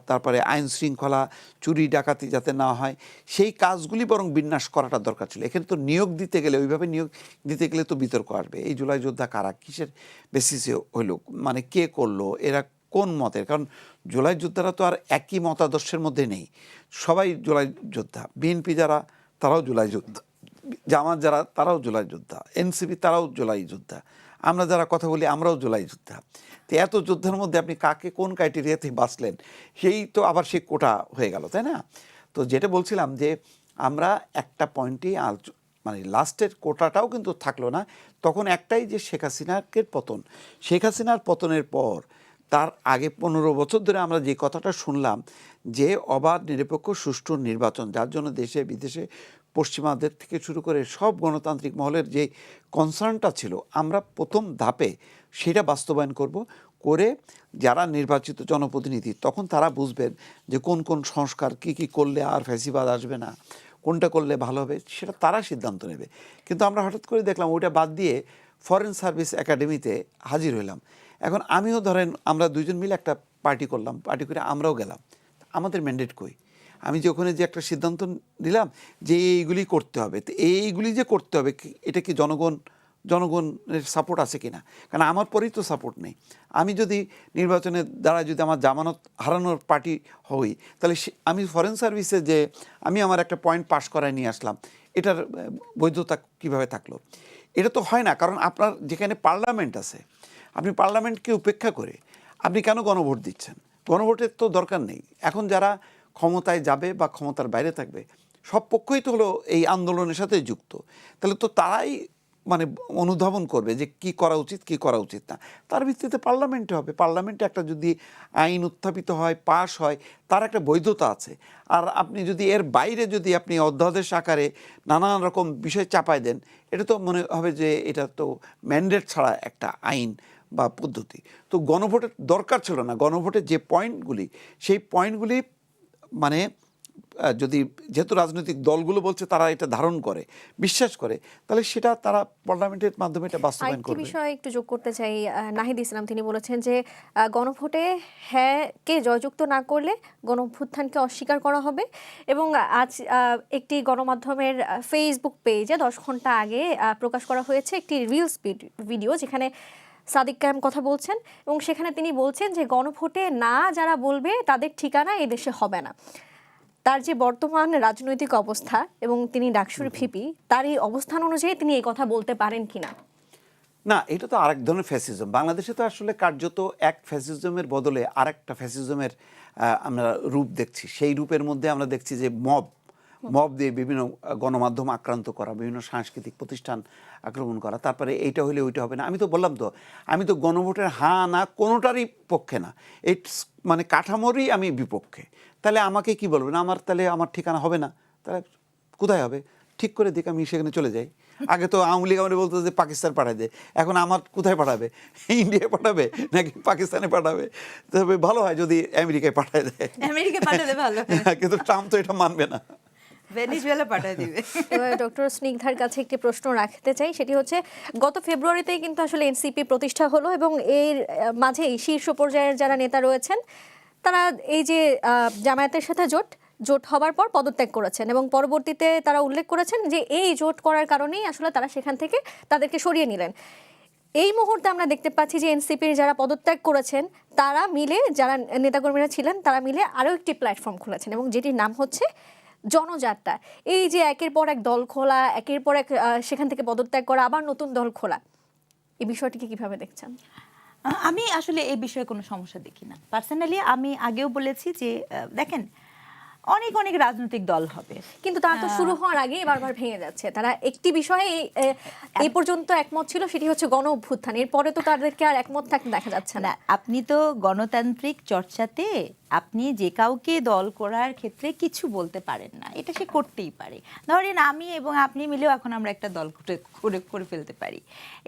তারপরে আইন শৃঙ্খলা, চুরি ডাকাতি যাতে না হয়, সেই কাজগুলি বরং বিন্যাস করাটা দরকার ছিল। এখানে তো নিয়োগ দিতে গেলে, ওইভাবে নিয়োগ দিতে গেলে তো বিতর্ক আসবে। এই জুলাই যোদ্ধা কারা, কিসের বেসিসে হইল, মানে কে করলো, এরা কোন মতের? কারণ জুলাই যোদ্ধারা তো আর একই মতাদর্শের মধ্যে নেই, সবাই জুলাই যোদ্ধা। বিএনপি যারা তারাও জুলাই যোদ্ধা, জামাত যারা তারাও জুলাই যোদ্ধা, এনসিপি তারাও জুলাই যোদ্ধা, আমরা যারা কথা বলি আমরাও জুলাই যোদ্ধা। তো এত যোদ্ধার মধ্যে আপনি কাকে কোন ক্রাইটেরিয়াতে বাঁচলেন, সেই তো আবার সে কোটা হয়ে গেল, তাই না? তো যেটা বলছিলাম যে আমরা একটা পয়েন্টেই মানে লাস্টের কোটাটাও কিন্তু থাকলো না। তখন একটাই যে শেখ হাসিনাকে পতন, শেখ হাসিনার পতনের পর তার আগে 15 বছর ধরে আমরা যে কথাটা শুনলাম যে অবাধ নিরপেক্ষ সুষ্ঠু নির্বাচন, যার জন্য দেশে বিদেশে পশ্চিমাদের থেকে শুরু করে সব গণতান্ত্রিক মহলের যে কনসার্নটা ছিল, আমরা প্রথম ধাপে সেটা বাস্তবায়ন করে যারা নির্বাচিত জনপ্রতিনিধি তখন তারা বুঝবেন যে কোন কোন সংস্কার কী করলে আর ফ্যাসিবাদ আসবে না, কোনটা করলে ভালো হবে, সেটা তারা সিদ্ধান্ত নেবে। কিন্তু আমরা হঠাৎ করে দেখলাম ওইটা বাদ দিয়ে ফরেন সার্ভিস একাডেমিতে হাজির হইলাম। এখন আমিও ধরেন আমরা দুইজন মিলে একটা পার্টি করলাম, পার্টি করে আমরাও গেলাম, আমাদের ম্যান্ডেট কই? আমি যে ওখানে যে একটা সিদ্ধান্ত নিলাম যে এইগুলি করতে হবে, তো এইগুলি যে করতে হবে এটা কি জনগণের সাপোর্ট আছে কিনা? কারণ আমার পরেই তো সাপোর্ট নেই। আমি যদি নির্বাচনের দ্বারা যদি আমার জামানত হারানোর পার্টি হই, তাহলে আমি ফরেন সার্ভিসে যে আমি আমার একটা পয়েন্ট পাস করায় নিয়ে আসলাম, এটার বৈধতা কিভাবে থাকলো? এটা তো হয় না। কারণ আপনার যেখানে পার্লামেন্ট আছে, আপনি পার্লামেন্টকে উপেক্ষা করে আপনি কেন গণভোট দিচ্ছেন? গণভোটের তো দরকার নেই। এখন যারা ক্ষমতায় যাবে বা ক্ষমতার বাইরে থাকবে, সব পক্ষই তো হলো এই আন্দোলনের সাথে যুক্ত। তাহলে তো তারাই মানে অনুধাবন করবে যে কি করা উচিত কি করা উচিত না। তার ভিত্তিতে পার্লামেন্টে হবে। পার্লামেন্টে একটা যদি আইন উত্থাপিত হয়, পাশ হয়, তার একটা বৈধতা আছে। আর আপনি যদি এর বাইরে যদি আপনি অধ্যাদেশ আকারে নানান রকম বিষয় চাপায় দেন, এটা তো মনে হবে যে এটা তো ম্যান্ডেট ছাড়া একটা আইন বা পদ্ধতি। তো গণভোটের দরকার ছিল না। গণভোটের যে পয়েন্টগুলি, সেই পয়েন্টগুলি মানে যদি যেহেতু রাজনৈতিক দলগুলো বলছে তারা এটা ধারণ করে, বিশ্বাস করে, তাহলে সেটা তারা পার্লামেন্টের মাধ্যমে এটা বাস্তবায়ন করবে। আরেকটি বিষয় একটু যোগ করতে চাই, নাহিদ ইসলাম তিনি বলেছেন যে গণভোটে হ্যাঁকে জয়যুক্ত না করলে গণঅভ্যুত্থানকে অস্বীকার করা হবে। এবং আজ একটি গণমাধ্যমের ফেসবুক পেজে 10 ঘন্টা আগে প্রকাশ করা হয়েছে একটি রিলস ভিডিও, যেখানে সাদিক কায়েম কথা বলছেন এবং সেখানে তিনি বলছেন যে গণভোটে না যারা বলবে তাদের ঠিকানা এই দেশে হবে না। তার যে বর্তমান রাজনৈতিক অবস্থা এবং তিনি ডাকসুর ভিপি, তার এই অবস্থান অনুযায়ী তিনি এই কথা বলতে পারেন কিনা? না, এটা তো আরেক ধরনের ফ্যাসিজম। বাংলাদেশে তো আসলে কার্যত এক ফ্যাসিজমের বদলে আরেকটা ফ্যাসিজমের আমরা রূপ দেখছি। সেই রূপের মধ্যে আমরা দেখছি যে মব দিয়ে বিভিন্ন গণমাধ্যম আক্রান্ত করা, বিভিন্ন সাংস্কৃতিক প্রতিষ্ঠান আক্রমণ করা, তারপরে এইটা হলে ওইটা হবে না। আমি তো বললাম তো, আমি তো গণভোটের হ্যাঁ না কোনোটারই পক্ষে না, এই মানে কাঠামোরই আমি বিপক্ষে। তাহলে আমাকে কি বলবেন? তাহলে আমার ঠিকানা হবে না, তাহলে কোথায় হবে? ঠিক করে দিক, আমি সেখানে চলে যাই। আগে তো আওয়ামী লীগ আমাদের বলতো যে পাকিস্তান পাঠায় দেয়, এখন আমার কোথায় পাঠাবে? ইন্ডিয়ায় পাঠাবে নাকি পাকিস্তানে পাঠাবে? তবে ভালো হয় যদি আমেরিকায় পাঠায় দেয়, আমেরিকা পাঠালে ভালো, কিন্তু ট্রাম্প তো এটা মানবে না, ভেনিজুয়েলা পাঠিয়ে দিবে। এবার ডক্টর স্নিগ্ধার কাছে একটি প্রশ্ন রাখতে চাই, সেটি হচ্ছে গত ফেব্রুয়ারিতেই কিন্তু আসলে এনসিপি প্রতিষ্ঠা হলো এবং এর মাঝেই শীর্ষ পর্যায়ের যারা নেতা রয়েছেন তারা এই যে জামায়াতের সাথে জোট হবার পর পদত্যাগ করেছেন এবং পরবর্তীতে তারা উল্লেখ করেছেন যে এই জোট করার কারণেই আসলে তারা সেখান থেকে তাদেরকে সরিয়ে নিলেন। এই মুহূর্তে আমরা দেখতে পাচ্ছি যে এনসিপির যারা পদত্যাগ করেছেন তারা মিলে, যারা নেতাকর্মীরা ছিলেন তারা মিলে আরও একটি প্ল্যাটফর্ম খুলেছেন এবং যেটির নাম হচ্ছে জনযাত্রা। এই যে একের পর এক দল খোলা, একের পর এক সেখান থেকে পদত্যাগ করা, আবার নতুন দল খোলা, এই বিষয়টিকে কিভাবে দেখছেন? আমি আসলে এই বিষয়ে কোনো সমস্যা দেখি না। পার্সোনালি আমি আগেও বলেছি যে দেখেন, অনেক অনেক রাজনৈতিক দল হবে, কিন্তু তারা তো শুরু হওয়ার আগেই বারবার ভেঙে যাচ্ছে। তারা একটি বিষয়ে এই পর্যন্ত একমত ছিল, সেটি হচ্ছে গণ অভ্যুত্থান। এরপরে তো তাদেরকে আর একমত থাকতে দেখা যাচ্ছে না। আপনি তো গণতান্ত্রিক চর্চাতে আপনি যে কাউকে দল করার ক্ষেত্রে কিছু বলতে পারেন না, এটা সে করতেই পারে। ধরেন আমি এবং আপনি মিলেও এখন আমরা একটা দল করে ফেলতে পারি,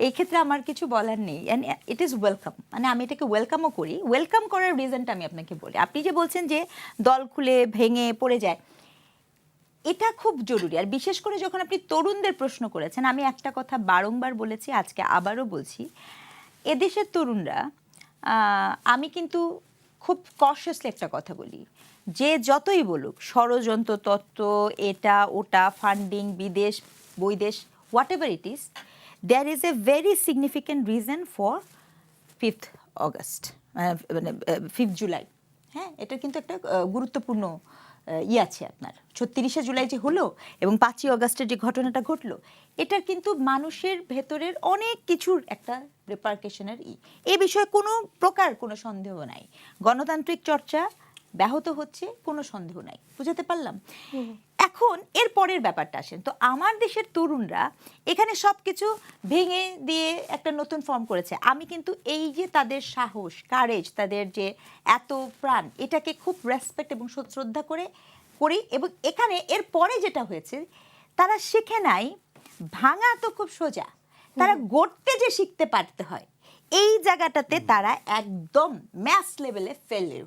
এই ক্ষেত্রে আমার কিছু বলার নেই। অ্যান্ড ইট ইজ ওয়েলকাম, মানে আমি এটাকে ওয়েলকামও করি। ওয়েলকাম করার রিজনটা আমি আপনাকে বলি। আপনি যে বলছেন যে দল খুলে ভেঙে পড়ে যায়, এটা খুব জরুরি। আর বিশেষ করে যখন আপনি তরুণদের প্রশ্ন করেছেন, আমি একটা কথা বারংবার বলেছি, আজকে আবারও বলছি, এদেশের তরুণরা, আমি কিন্তু খুব কশাসলি একটা কথা বলি, যে যতই বলুক ষড়যন্ত্র তত্ত্ব, এটা ওটা, ফান্ডিং, বিদেশ বৈদেশ, what ever it is, there is a very significant reason for 5th August, মানে 5th জুলাই। হ্যাঁ, এটা কিন্তু একটা গুরুত্বপূর্ণ আছে আপনার। 36শে জুলাই যে হলো এবং 5ই অগস্টের যে ঘটনাটা ঘটলো, এটার কিন্তু মানুষের ভেতরের অনেক কিছুর একটা রিপারকেশনের এই বিষয়ে কোনো প্রকার কোনো সন্দেহ নাই। গণতান্ত্রিক চর্চা ব্যাহত হচ্ছে, কোনো সন্দেহ নাই। বুঝাতে পারলাম? এখন এর পরের ব্যাপারটা আসেন তো, আমার দেশের তরুণরা এখানে সব কিছু ভেঙে দিয়ে একটা নতুন ফর্ম করেছে। আমি কিন্তু এই যে তাদের সাহস, কারেজ, তাদের যে এত প্রাণ, এটাকে খুব রেসপেক্ট এবং শ্রদ্ধা করি। এবং এখানে এর পরে যেটা হয়েছে, তারা শিখে নাই ভাঙা তো খুব সোজা, তারা গড়তে যে শিখতে পারতে হয়, এই জায়গাটাতে তারা একদম ম্যাস লেভেলে ফেলিও,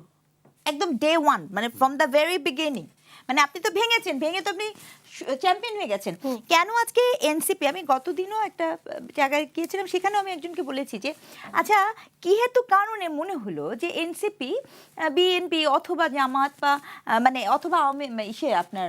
একদম ডে ওয়ান, মানে ফ্রম দ্য ভেরি বিগিনিং। মানে আপনি তো ভেঙেছেন, ভেঙে তো আপনি চ্যাম্পিয়ন হয়ে গেছেন। কেন আজকে এনসিপি, আমি গতদিনও একটা জায়গায় গিয়েছিলাম, সেখানেও আমি একজনকে বলেছি যে আচ্ছা কি হেতু কারণে মনে হলো যে এনসিপি বিএনপি অথবা জামাত বা মানে অথবা সে আপনার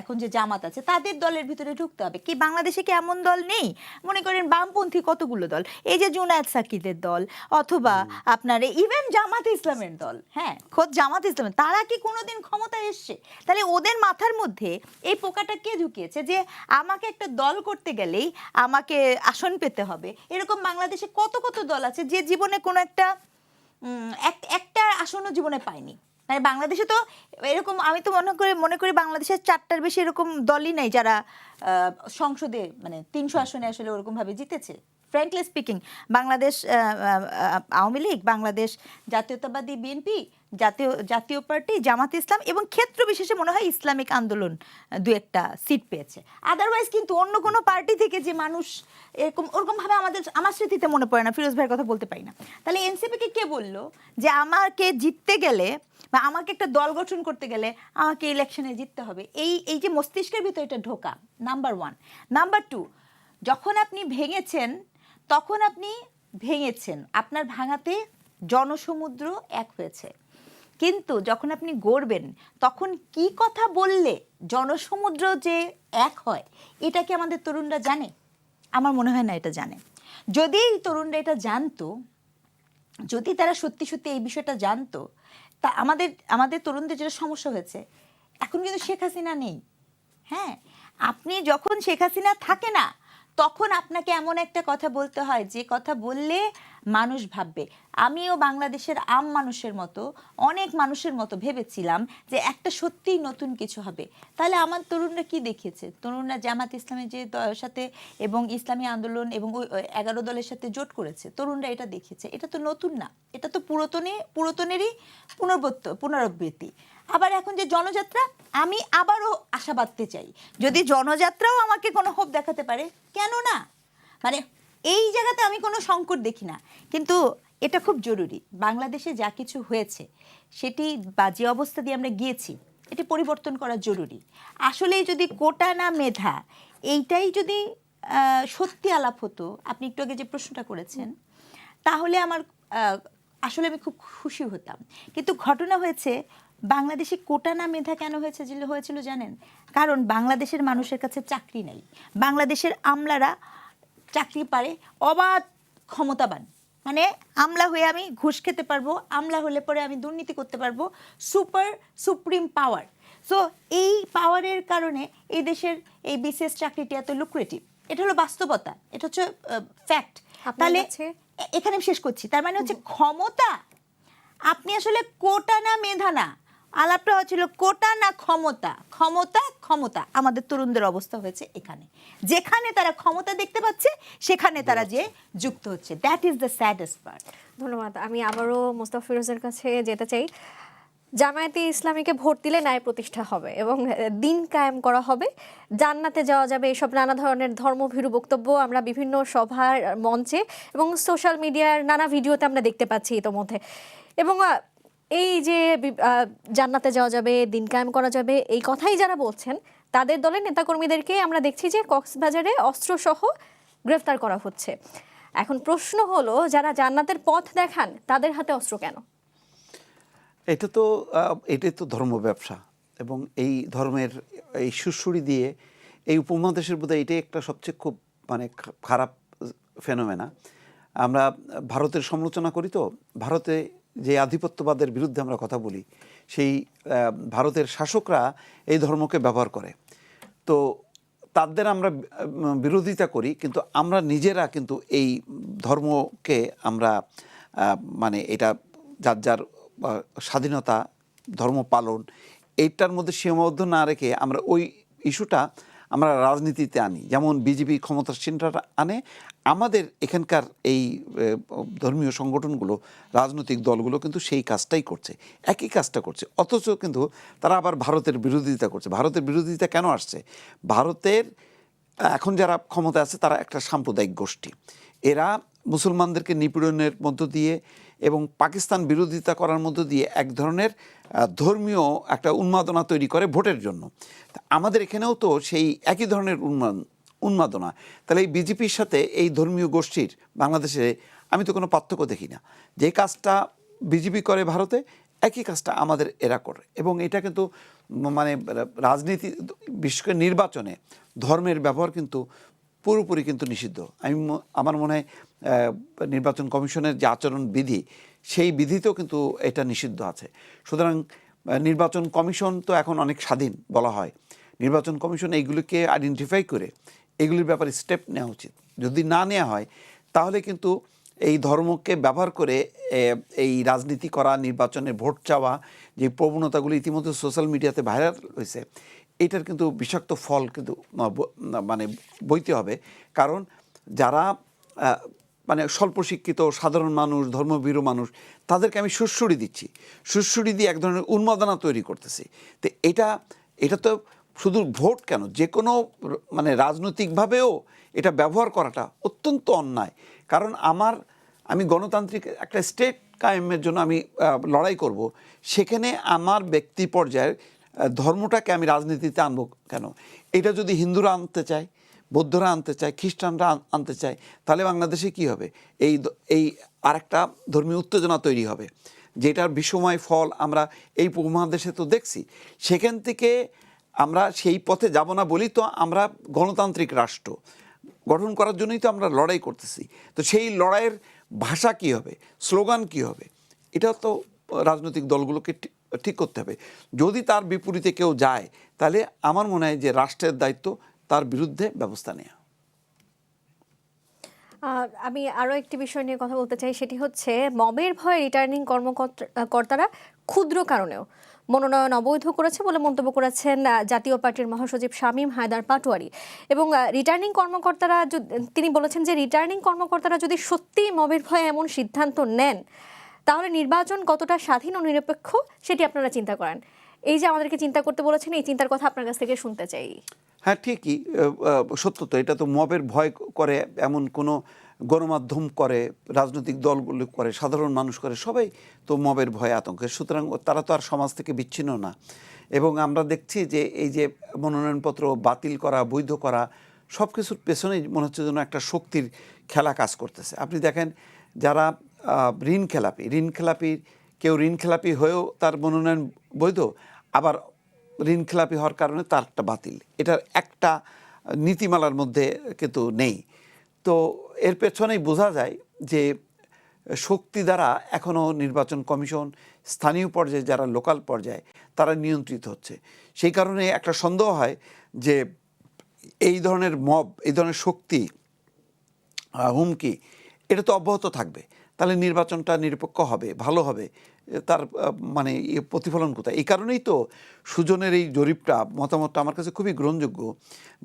এখন যে জামাত আছে তাদের দলের ভিতরে ঢুকতে হবে? কি বাংলাদেশে কি এমন দল নেই? মনে করেন বামপন্থী কতগুলো দল, এই যে জুনায়েদ সাকিদের দল, অথবা আপনার ইভেন জামাত ইসলামের দল, হ্যাঁ খোদ জামাত ইসলামের, তারা কি কোনোদিন ক্ষমতায় এসছে? তাহলে ওদের মাথার মধ্যে এই পোকাটা কে ঢুকিয়েছে যে আমাকে একটা দল করতে গেলেই আমাকে আসন পেতে হবে? এরকম বাংলাদেশে কত কত দল আছে যে জীবনে কোনো একটা আসনও জীবনে পায়নি। মানে বাংলাদেশে তো এরকম, আমি তো মনে করি বাংলাদেশের 4টার বেশি এরকম দলই নাই যারা সংসদে মানে 300 আসনে আসলে ওরকমভাবে জিতেছে। ফ্র্যাঙ্কলি স্পিকিং, বাংলাদেশ আওয়ামী লীগ, বাংলাদেশ জাতীয়তাবাদী বিএনপি, জাতীয় পার্টি, জামাত ইসলাম এবং ক্ষেত্র বিশেষে মনে হয় ইসলামিক আন্দোলন 2-1টা সিট পেয়েছে। আদারওয়াইজ কিন্তু অন্য কোনো পার্টি থেকে যে মানুষ ওরকমভাবে আমার স্মৃতিতে মনে পড়ে না, ফিরোজ ভাইয়ের কথা বলতে পারি না। তাহলে এনসিপিকে কে বললো যে আমাকে জিততে গেলে বা আমাকে একটা দল গঠন করতে গেলে আমাকে ইলেকশনে জিততে হবে? এই যে মস্তিষ্কের ভিতরে এটা ঢোকা, নাম্বার 1। নাম্বার 2, যখন আপনি ভেঙেছেন তখন আপনি ভেঙেছেন, আপনার ভাঙাতে জনসমুদ্র এক হয়েছে। কিন্তু যখন আপনি গড়বেন তখন কি কথা বললে জনসমুদ্র যে এক হয়, এটা কি আমাদের তরুণরা জানে? আমার মনে হয় না এটা জানে। যদি এই তরুণরা এটা জানতো, যদি তারা সত্যি সত্যি এই বিষয়টা জানতো, তা আমাদের তরুণদের যেটা সমস্যা হয়েছে, এখন কিন্তু শেখ হাসিনা নেই। হ্যাঁ, আপনি যখন শেখ হাসিনা থাকে না তখন আপনাকে এমন একটা কথা বলতে হয় যে কথা বললে মানুষ ভাববে। আমিও বাংলাদেশের আম মানুষের মতো, অনেক মানুষের মতো ভেবেছিলাম যে একটা সত্যিই নতুন কিছু হবে। তাহলে আমার তরুণরা কি দেখিয়েছে? তরুণরা জামাত ইসলামের যে সাথে এবং ইসলামী আন্দোলন এবং ওই 11 দলের সাথে জোট করেছে, তরুণরা এটা দেখিয়েছে। এটা তো নতুন না, এটা তো পুরাতনেরই পুনরাবৃত্তি। আবার এখন যে জনযাত্রা, আমি আবারও আশা বাঁধতে চাই, যদি জনযাত্রাও আমাকে কোনো হোপ দেখাতে পারে, কেন না? মানে এই জায়গাতে আমি কোনো সংকট দেখি না। কিন্তু এটা খুব জরুরি, বাংলাদেশে যা কিছু হয়েছে সেটি বা যে অবস্থা দিয়ে আমরা গিয়েছি, এটি পরিবর্তন করা জরুরি। আসলেই যদি কোটা না মেধা, এইটাই যদি সত্যি আলাপ হতো, আপনি একটু আগে যে প্রশ্নটা করেছেন, তাহলে আসলে আমি খুব খুশি হতাম। কিন্তু ঘটনা হয়েছে, বাংলাদেশে কোটা না মেধা কেন হয়েছিল জানেন? কারণ বাংলাদেশের মানুষের কাছে চাকরি নেই। বাংলাদেশের আমলারা চাকরি পারে অবাধ ক্ষমতাবান, মানে আমলা হয়ে আমি ঘুষ খেতে পারবো, আমলা হলে পরে আমি দুর্নীতি করতে পারবো, সুপ্রিম পাওয়ার। সো এই পাওয়ারের কারণে এই দেশের এই বিসিএস চাকরিটি এত লুক্রেটিভ। এটা হলো বাস্তবতা, এটা হচ্ছে ফ্যাক্ট। আপনার তাহলে কাছে- এখানে আমি শেষ করছি। তার মানে হচ্ছে ক্ষমতা, আপনি আসলে কোটা না মেধা না, আলাপটা হচ্ছিল কোটা না ক্ষমতা, ক্ষমতা ক্ষমতা। আমাদের তরুণদের অবস্থা হয়েছে এখানে, যেখানে তারা ক্ষমতা দেখতে পাচ্ছে সেখানে তারা যে যুক্ত হচ্ছে। That is the saddest part. ধন্যবাদ। আমি আবারও মোস্তফা ফিরোজের কাছে যেতে চাই। জামায়াতে ইসলামীকে ভোট দিলে ন্যায় প্রতিষ্ঠা হবে এবং দিন কায়েম করা হবে, জান্নাতে যাওয়া যাবে, এসব নানা ধরনের ধর্মভীরু বক্তব্য আমরা বিভিন্ন সভার মঞ্চে এবং সোশ্যাল মিডিয়ার নানা ভিডিওতে আমরা দেখতে পাচ্ছি ইতোমধ্যে। এবং এই যে জান্নাতে যাওয়া যাবে, দিন কায়েম করা যাবে, এই কথাই যারা বলছেন তাদের দলের নেতাকর্মীদেরকে আমরা দেখছি যে কক্সবাজারে অস্ত্রসহ গ্রেফতার করা হচ্ছে। এখন প্রশ্ন হলো, যারা জান্নাতের পথ দেখান তাদের হাতে অস্ত্র কেন? এটাই তো ধর্ম ব্যবসা, এবং এই ধর্মের এই সুড়সুড়ি দিয়ে এই উপমহাদেশের বোধহয় এটাই একটা সবচেয়ে খুব মানে খারাপ ফেনোমেনা। আমরা ভারতের সমালোচনা করি, তো ভারতে যে আধিপত্যবাদের বিরুদ্ধে আমরা কথা বলি, সেই ভারতের শাসকরা এই ধর্মকে ব্যবহার করে। তো তাদের আমরা বিরোধিতা করি, কিন্তু আমরা নিজেরা কিন্তু এই ধর্মকে আমরা মানে এটা যার যার স্বাধীনতা, ধর্ম পালন, এইটার মধ্যে সীমাবদ্ধ না রেখে আমরা ওই ইস্যুটা আমরা রাজনীতিতে আনি। যেমন বিজেপি ক্ষমতাসীনরা আনে, আমাদের এখানকার এই ধর্মীয় সংগঠনগুলো, রাজনৈতিক দলগুলো কিন্তু সেই কাজটাই করছে, একই কাজটা করছে। অথচ কিন্তু তারা আবার ভারতের বিরোধিতা করছে। ভারতের বিরোধিতা কেন আসছে? ভারতের এখন যারা ক্ষমতা আছে তারা একটা সাম্প্রদায়িক গোষ্ঠী। এরা মুসলমানদেরকে নিপীড়নের মধ্য দিয়ে এবং পাকিস্তান বিরোধিতা করার মধ্য দিয়ে এক ধরনের ধর্মীয় একটা উন্মাদনা তৈরি করে ভোটের জন্য। আমাদের এখানেও তো সেই একই ধরনের উন্মাদনা। তাহলে এই বিজেপির সাথে এই ধর্মীয় গোষ্ঠীর বাংলাদেশে আমি তো কোনো পার্থক্য দেখি না। যে কাজটা বিজেপি করে ভারতে, একই কাজটা আমাদের এরা করে। এবং এটা কিন্তু মানে রাজনীতি, বিশেষ করে নির্বাচনে ধর্মের ব্যবহার কিন্তু পুরোপুরি কিন্তু নিষিদ্ধ। আমার মনে হয় নির্বাচন কমিশনের যে আচরণ বিধি, সেই বিধিতেও কিন্তু এটা নিষিদ্ধ আছে। সুতরাং নির্বাচন কমিশন তো এখন অনেক স্বাধীন বলা হয়। নির্বাচন কমিশন এইগুলিকে আইডেন্টিফাই করে এগুলির ব্যাপারে স্টেপ নেওয়া উচিত। যদি না নেওয়া হয় তাহলে কিন্তু এই ধর্মকে ব্যবহার করে এই রাজনীতি করা, নির্বাচনে ভোট চাওয়া, যে প্রবণতাগুলি ইতিমধ্যে সোশ্যাল মিডিয়াতে ভাইরাল হয়েছে, এটার কিন্তু বিষাক্ত ফল কিন্তু মানে বইতে হবে। কারণ যারা মানে স্বল্প শিক্ষিত সাধারণ মানুষ, ধর্মভীরু মানুষ, তাদেরকে আমি সুড়সুড়ি দিচ্ছি, সুড়সুড়ি দিয়ে এক ধরনের উন্মাদনা তৈরি করতেছি। তো এটা তো শুধু ভোট কেন, যে কোনো মানে রাজনৈতিকভাবেও এটা ব্যবহার করাটা অত্যন্ত অন্যায়। কারণ আমি গণতান্ত্রিক একটা স্টেট কায়েমের জন্য আমি লড়াই করব, সেখানে আমার ব্যক্তি পর্যায়ের ধর্মটাকে আমি রাজনীতিতে আনবো কেন? এটা যদি হিন্দুরা আনতে চায়, বৌদ্ধরা আনতে চায়, খ্রিস্টানরা আনতে চায়, তাহলে বাংলাদেশে কি হবে? এই আরেকটা ধর্মীয় উত্তেজনা তৈরি হবে, যেটার বিষময় ফল আমরা এই উপমহাদেশে তো দেখছি। সেখান থেকে আমরা সেই পথে যাব না বলি তো আমরা গণতান্ত্রিক রাষ্ট্র গঠন করার জন্যই তো আমরা লড়াই করতেছি। তো সেই লড়াইয়ের ভাষা কি হবে, স্লোগান কি হবে, এটা তো রাজনৈতিক দলগুলোকে ঠিক করতে হবে। যদি তার বিপরীতে কেউ যায়, তাহলে আমার মনে হয় যে রাষ্ট্রের দায়িত্ব তার বিরুদ্ধে ব্যবস্থা নেওয়া। আমি আরও একটি বিষয় নিয়ে কথা বলতে চাই, সেটি হচ্ছে মবের ভয়ে রিটার্নিং কর্মকর্তারা ক্ষুদ্র কারণেও মনোনয়ন অবৈধ করেছে বলে মন্তব্য করেছেন জাতীয় পার্টির মহাসচিব শামীম হায়দার পাটোয়ারি। এবং রিটার্নিং কর্মকর্তারা, তিনি বলেছেন যে রিটার্নিং কর্মকর্তারা যদি সত্যিই মবের ভয়ে এমন সিদ্ধান্ত নেন, তাহলে নির্বাচন কতটা স্বাধীন ও নিরপেক্ষ সেটি আপনারা চিন্তা করেন। এই যে আমাদেরকে চিন্তা করতে বলেছেন, এই চিন্তার কথা আপনার কাছ থেকে শুনতে চাই। হ্যাঁ, ঠিকই, সত্য তো। এটা তো মবের ভয় করে এমন কোনো গণমাধ্যম করে, রাজনৈতিক দলগুলো করে, সাধারণ মানুষ করে, সবাই তো মবের ভয়ে আতঙ্কে। সুতরাং তারা তো আর সমাজ থেকে বিচ্ছিন্ন না। এবং আমরা দেখছি যে এই যে মনোনয়নপত্র বাতিল করা, বৈধ করা, সব কিছুর পেছনেই মনে হচ্ছে যেন একটা শক্তির খেলা কাজ করতেছে। আপনি দেখেন যারা ঋণ খেলাপি, কেউ ঋণ খেলাপি হয়েও তার মনোনয়ন বৈধ, আবার ঋণ খেলাপি হওয়ার কারণে তারটা বাতিল। এটার একটা নীতিমালার মধ্যে কিন্তু নেই। তো এর পেছনেই বোঝা যায় যে শক্তি দ্বারা এখনও নির্বাচন কমিশন, স্থানীয় পর্যায়ে যারা লোকাল পর্যায়ে তারা নিয়ন্ত্রিত হচ্ছে। সেই কারণে একটা সন্দেহ হয় যে এই ধরনের মব, এই ধরনের শক্তি, হুমকি, এটা তো অব্যাহত থাকবে। তাহলে নির্বাচনটা নিরপেক্ষ হবে, ভালো হবে, তার মানে প্রতিফলন কোথায়? এই কারণেই তো সুজনের এই জরিপটা, মতামতটা আমার কাছে খুবই গ্রহণযোগ্য,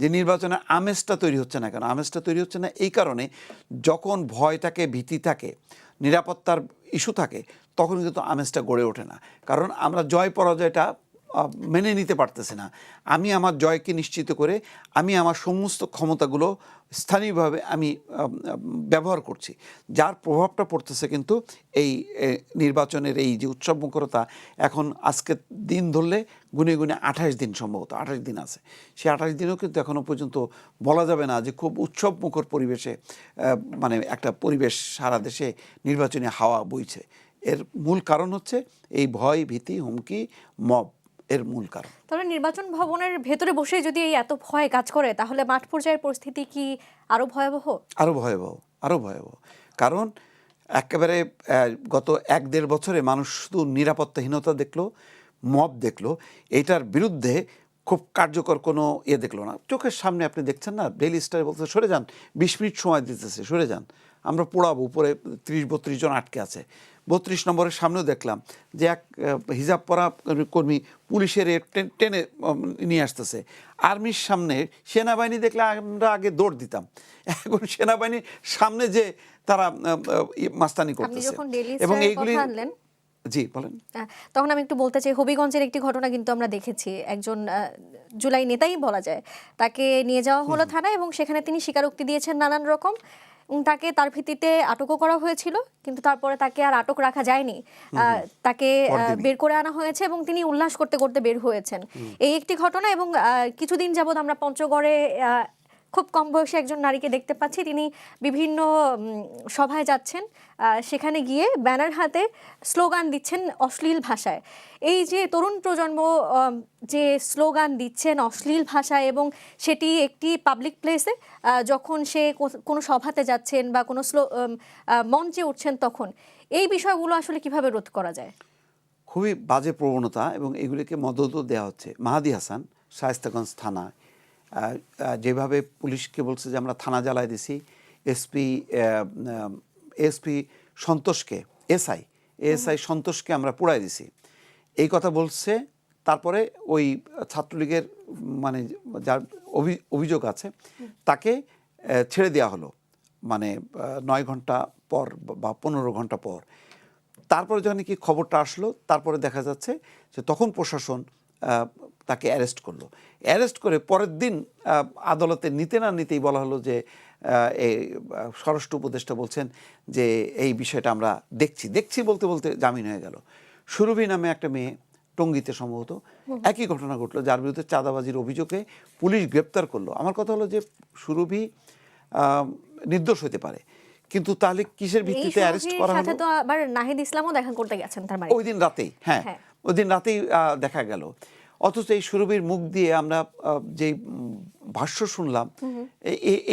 যে নির্বাচনের আমেজটা তৈরি হচ্ছে না কেন? আমেজটা তৈরি হচ্ছে না এই কারণে, যখন ভয় থাকে, ভীতি থাকে, নিরাপত্তার ইস্যু থাকে, তখন কিন্তু আমেজটা গড়ে ওঠে না। কারণ আমরা জয় পরাজয়টা মেনে নিতে পারতেছি না। আমি আমার জয়কে নিশ্চিত করে আমি আমার সমস্ত ক্ষমতাগুলো স্থানীয়ভাবে আমি ব্যবহার করছি, যার প্রভাবটা পড়তেছে কিন্তু এই নির্বাচনের এই যে উৎসবমুখরতা। এখন আজকে দিন ধরলে গুনে গুনে 28 দিন, সম্ভবত 28 দিন আছে। সেই 28 দিনেও কিন্তু এখনও পর্যন্ত বলা যাবে না যে খুব উৎসবমুখর পরিবেশে মানে একটা পরিবেশ সারা দেশে নির্বাচনী হাওয়া বইছে। এর মূল কারণ হচ্ছে এই ভয়, ভীতি, হুমকি, মব এর মূল কারণ। তাহলে নির্বাচন ভবনের ভেতরে বসে যদি এই এত ভয় কাজ করে, তাহলে মাঠ পর্যায়ের পরিস্থিতি কি আরো ভয়াবহ? আরও ভয়াবহ, আরও ভয়াবহ। কারণ একেবারে গত 1-1.5 বছরে মানুষ শুধু নিরাপত্তাহীনতা দেখলো, মব দেখলো, এটার বিরুদ্ধে খুব কার্যকর কোনো দেখলো না। চোখের সামনে আপনি দেখছেন না, ডেইলি স্টারে বলতে সরে যান, 20 মিনিট সময় দিতেছে, সরে যান, আমরা পোড়াবো, উপরে 30-32 জন আটকে আছে। 32 নম্বরের সামনেও দেখলাম যে এক হিজাব পরা কর্মী পুলিশের টেনে নিয়ে আসতেছে। আর্মির সামনে সেনাবাহিনী দেখলে আমরা আগে দৌড় দিতাম, এখন সেনাবাহিনীর সামনে যে তারা মাস্তানি করতেছে। এবং এইগুলি, জি বলেন। তখন আমি একটু বলতে চাই, হবিগঞ্জের একটি ঘটনা কিন্তু আমরা দেখেছি। একজন জুলাই নেতাই বলা যায়, তাকে নিয়ে যাওয়া হলো থানায় এবং সেখানে তিনি স্বীকারোক্তি দিয়েছেন নানান রকম, এবং তাকে তার ভিত্তিতে আটকও করা হয়েছিল, কিন্তু তারপরে তাকে আর আটক রাখা যায়নি, তাকে বের করে আনা হয়েছে এবং তিনি উল্লাস করতে করতে বের হয়েছেন। এই একটি ঘটনা। এবং কিছুদিন যাবৎ আমরা পঞ্চগড়ে খুব কম বয়সী একজন নারীকে দেখতে পাচ্ছি, তিনি বিভিন্ন সভায় যাচ্ছেন, সেখানে গিয়ে ব্যানার হাতে স্লোগান দিচ্ছেন অশ্লীল ভাষায়। এই যে তরুণ প্রজন্ম যে স্লোগান দিচ্ছেন অশ্লীল ভাষায়, এবং সেটি একটি পাবলিক প্লেসে, যখন সে কোনো সভাতে যাচ্ছেন বা কোনো মঞ্চে উঠছেন, তখন এই বিষয়গুলো আসলে কিভাবে রোধ করা যায়? খুবই বাজে প্রবণতা, এবং এগুলিকে মদতও দেওয়া হচ্ছে। মাহাদি হাসান শায়েস্তাগঞ্জ থানা যেভাবে পুলিশকে বলছে যে আমরা থানা জ্বালায় দিছি, এসপি সন্তোষকে, এএসআই সন্তোষকে আমরা পোড়ায় দিছি, এই কথা বলছে। তারপরে ওই ছাত্রলীগের মানে যার অভিযোগ আছে তাকে ছেড়ে দেওয়া হলো, মানে 9 ঘন্টা পর বা 15 ঘন্টা পর। তারপরে যখন কি খবরটা আসলো, তারপরে দেখা যাচ্ছে যে তখন প্রশাসন তাকে অ্যারেস্ট করলো। অ্যারেস্ট করে পরের দিন আদালতে নিতে না নিতেই বলা হলো যে এই স্বরাষ্ট্র উপদেষ্টা বলছেন যে এই বিষয়টা আমরা দেখছি বলতে বলতে জামিন হয়ে গেল। সুরভি নামে একটা মেয়ে, টঙ্গীতে সম্ভবত একই ঘটনা ঘটলো, যার বিরুদ্ধে চাঁদাবাজির অভিযোগে পুলিশ গ্রেপ্তার করলো। আমার কথা হলো যে সুরভি নির্দোষ হতে পারে, কিন্তু তাহলে কিসের ভিত্তিতে অ্যারেস্ট করা হলো? সাথে তো আবার নাহিদ ইসলামও দেখা করতে গেছেন তার মানে ওই দিন রাতেই, হ্যাঁ ওই দিন রাতেই দেখা গেল। অথচ এই সুরভির মুখ দিয়ে আমরা যে ভাষ্য শুনলাম,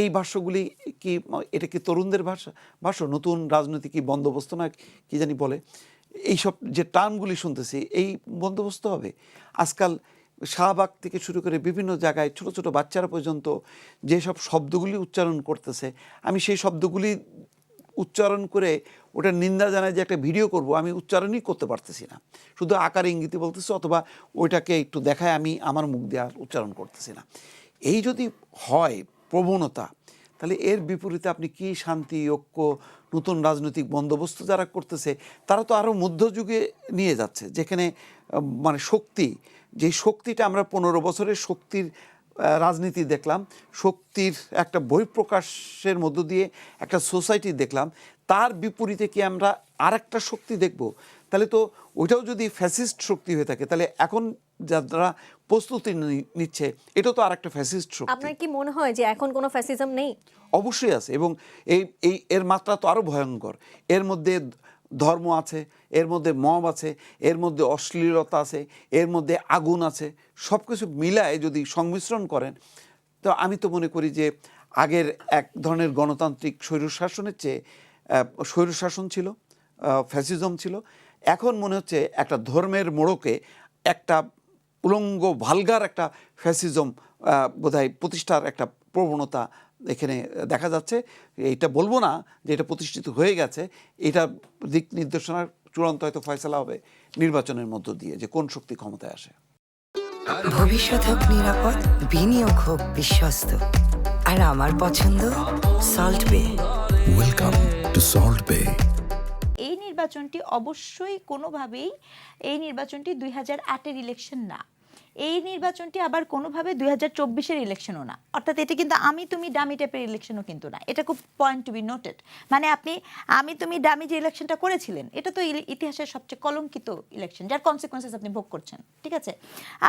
এই ভাষ্যগুলি কি, এটা কি তরুণদের ভাষ্য? নতুন রাজনৈতিক বন্দোবস্ত না কি জানি বলে, এইসব যে টার্মগুলি শুনতেছি, এই বন্দোবস্ত হবে? আজকাল শাহবাগ থেকে শুরু করে বিভিন্ন জায়গায় ছোট ছোট বাচ্চারা পর্যন্ত যেসব শব্দগুলি উচ্চারণ করতেছে, আমি সেই শব্দগুলি উচ্চারণ করে ওটা নিন্দা জানায় যে একটা ভিডিও করব, আমি উচ্চারণই করতে পারতেছি না, শুধু আকার ইঙ্গিতে বলতেছি, অথবা ওইটাকে একটু দেখায় আমি আমার মুখ দিয়ে উচ্চারণ করতেছি না। এই যদি হয় প্রবণতা, তাহলে এর বিপরীতে আপনি কি শান্তি, ঐক্য, নতুন রাজনৈতিক বন্দোবস্ত যারা করতেছে, তারা তো আরও মধ্যযুগে নিয়ে যাচ্ছে, যেখানে মানে শক্তি, যে শক্তিটা আমরা 15 বছরের শক্তির রাজনীতি দেখলাম, শক্তির একটা বহিঃপ্রকাশের মধ্য দিয়ে একটা সোসাইটি দেখলাম, তার বিপরীতে কি আমরা আর একটা শক্তি দেখব? তাহলে তো ওইটাও যদি ফ্যাসিস্ট শক্তি হয়ে থাকে, তাহলে এখন যারা প্রস্তুতি নিচ্ছে, এটা তো আর একটা ফ্যাসিস্ট শক্তি। আপনার কি মনে হয় যে এখন কোনো ফ্যাসিজম নেই? অবশ্যই আছে, এবং এর মাত্রা তো আরও ভয়ঙ্কর। এর মধ্যে ধর্ম আছে, এর মধ্যে মব আছে, এর মধ্যে অশ্লীলতা আছে, এর মধ্যে আগুন আছে। সব কিছু মিলায় যদি সংমিশ্রণ করেন, তো আমি তো মনে করি যে আগের এক ধরনের গণতান্ত্রিক স্বৈরশাসনের চেয়ে স্বৈরশাসন ছিল, ফ্যাসিজম ছিল। এখন মনে হচ্ছে একটা ধর্মের মোড়কে একটা উলঙ্গ ভালগার একটা ফ্যাসিজম বোধহয় প্রতিষ্ঠার একটা প্রবণতা এখানে দেখা যাচ্ছে। এইটা বলবো না যে এটা প্রতিষ্ঠিত হয়ে গেছে, এটা দিক নির্দেশনার চূড়ান্ত হয়তো ফয়সালা হবে নির্বাচনের মধ্য দিয়ে, যে কোন শক্তি ক্ষমতায় আসে। ভবিষ্যৎ হোক নিরাপদ, বিনিয়োগ হোক বিশ্বস্ত, আর আমার পছন্দ সল্ট বে। Welcome to Salt Bay. এই নির্বাচনটি অবশ্যই কোনোভাবেই এই নির্বাচনটি 2008-এর ইলেকশন না। এই নির্বাচনটি আবার কোনোভাবে 2024-এর ইলেকশনও না। অর্থাৎ এটা কিন্তু আমি তুমি ডামি টাইপের ইলেকশনও কিন্তু না। এটা খুব পয়েন্ট টু বি নোটেড। মানে আপনি আমি তুমি ডামি যে ইলেকশনটা করেছিলেন, এটা তো ইতিহাসের সবচেয়ে কলঙ্কিত ইলেকশন, যার কনসিকোয়েন্সেস আপনি ভোগ করছেন। ঠিক আছে,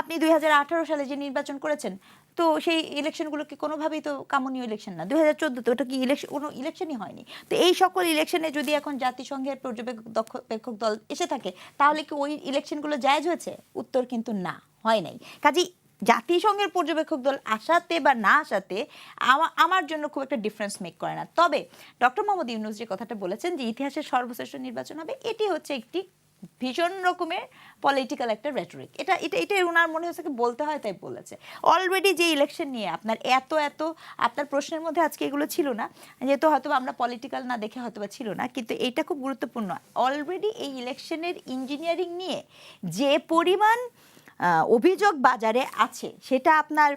আপনি 2018 সালে যে নির্বাচন করেছেন, তো সেই ইলেকশনগুলো কি কোনোভাবেই তো কামনীয় ইলেকশন না। 2014-তে ওটা কি কোনো ইলেকশনই হয়নি। তো এই সকল ইলেকশনে যদি এখন জাতিসংঘের পর্যবেক্ষক দল এসে থাকে, তাহলে কি ওই ইলেকশনগুলো জায়েজ হয়েছে? উত্তর কিন্তু না, হয় নাই। কাজেই জাতিসংঘের পর্যবেক্ষক দল আসাতে বা না আসাতে আমার জন্য খুব একটা ডিফারেন্স মেক করে না। তবে ডক্টর মোহাম্মদ ইউনূস যে কথাটা বলেছেন যে ইতিহাসের সর্বশ্রেষ্ঠ নির্বাচন হবে, এটি হচ্ছে একটি ভীষণ রকমের পলিটিক্যাল একটা রেটরিক। এটা ওনার মনে হচ্ছে বলতে হয় তাই বলেছে। অলরেডি যে ইলেকশন নিয়ে আপনার এত আপনার প্রশ্নের মধ্যে আজকে এগুলো ছিল না, যেহেতু হয়তো আমরা পলিটিক্যাল না দেখে হয়তো ছিল না, কিন্তু এটা খুব গুরুত্বপূর্ণ। অলরেডি এই ইলেকশনের ইঞ্জিনিয়ারিং নিয়ে যে পরিমাণ অভিযোগ বাজারে আছে, সেটা আপনার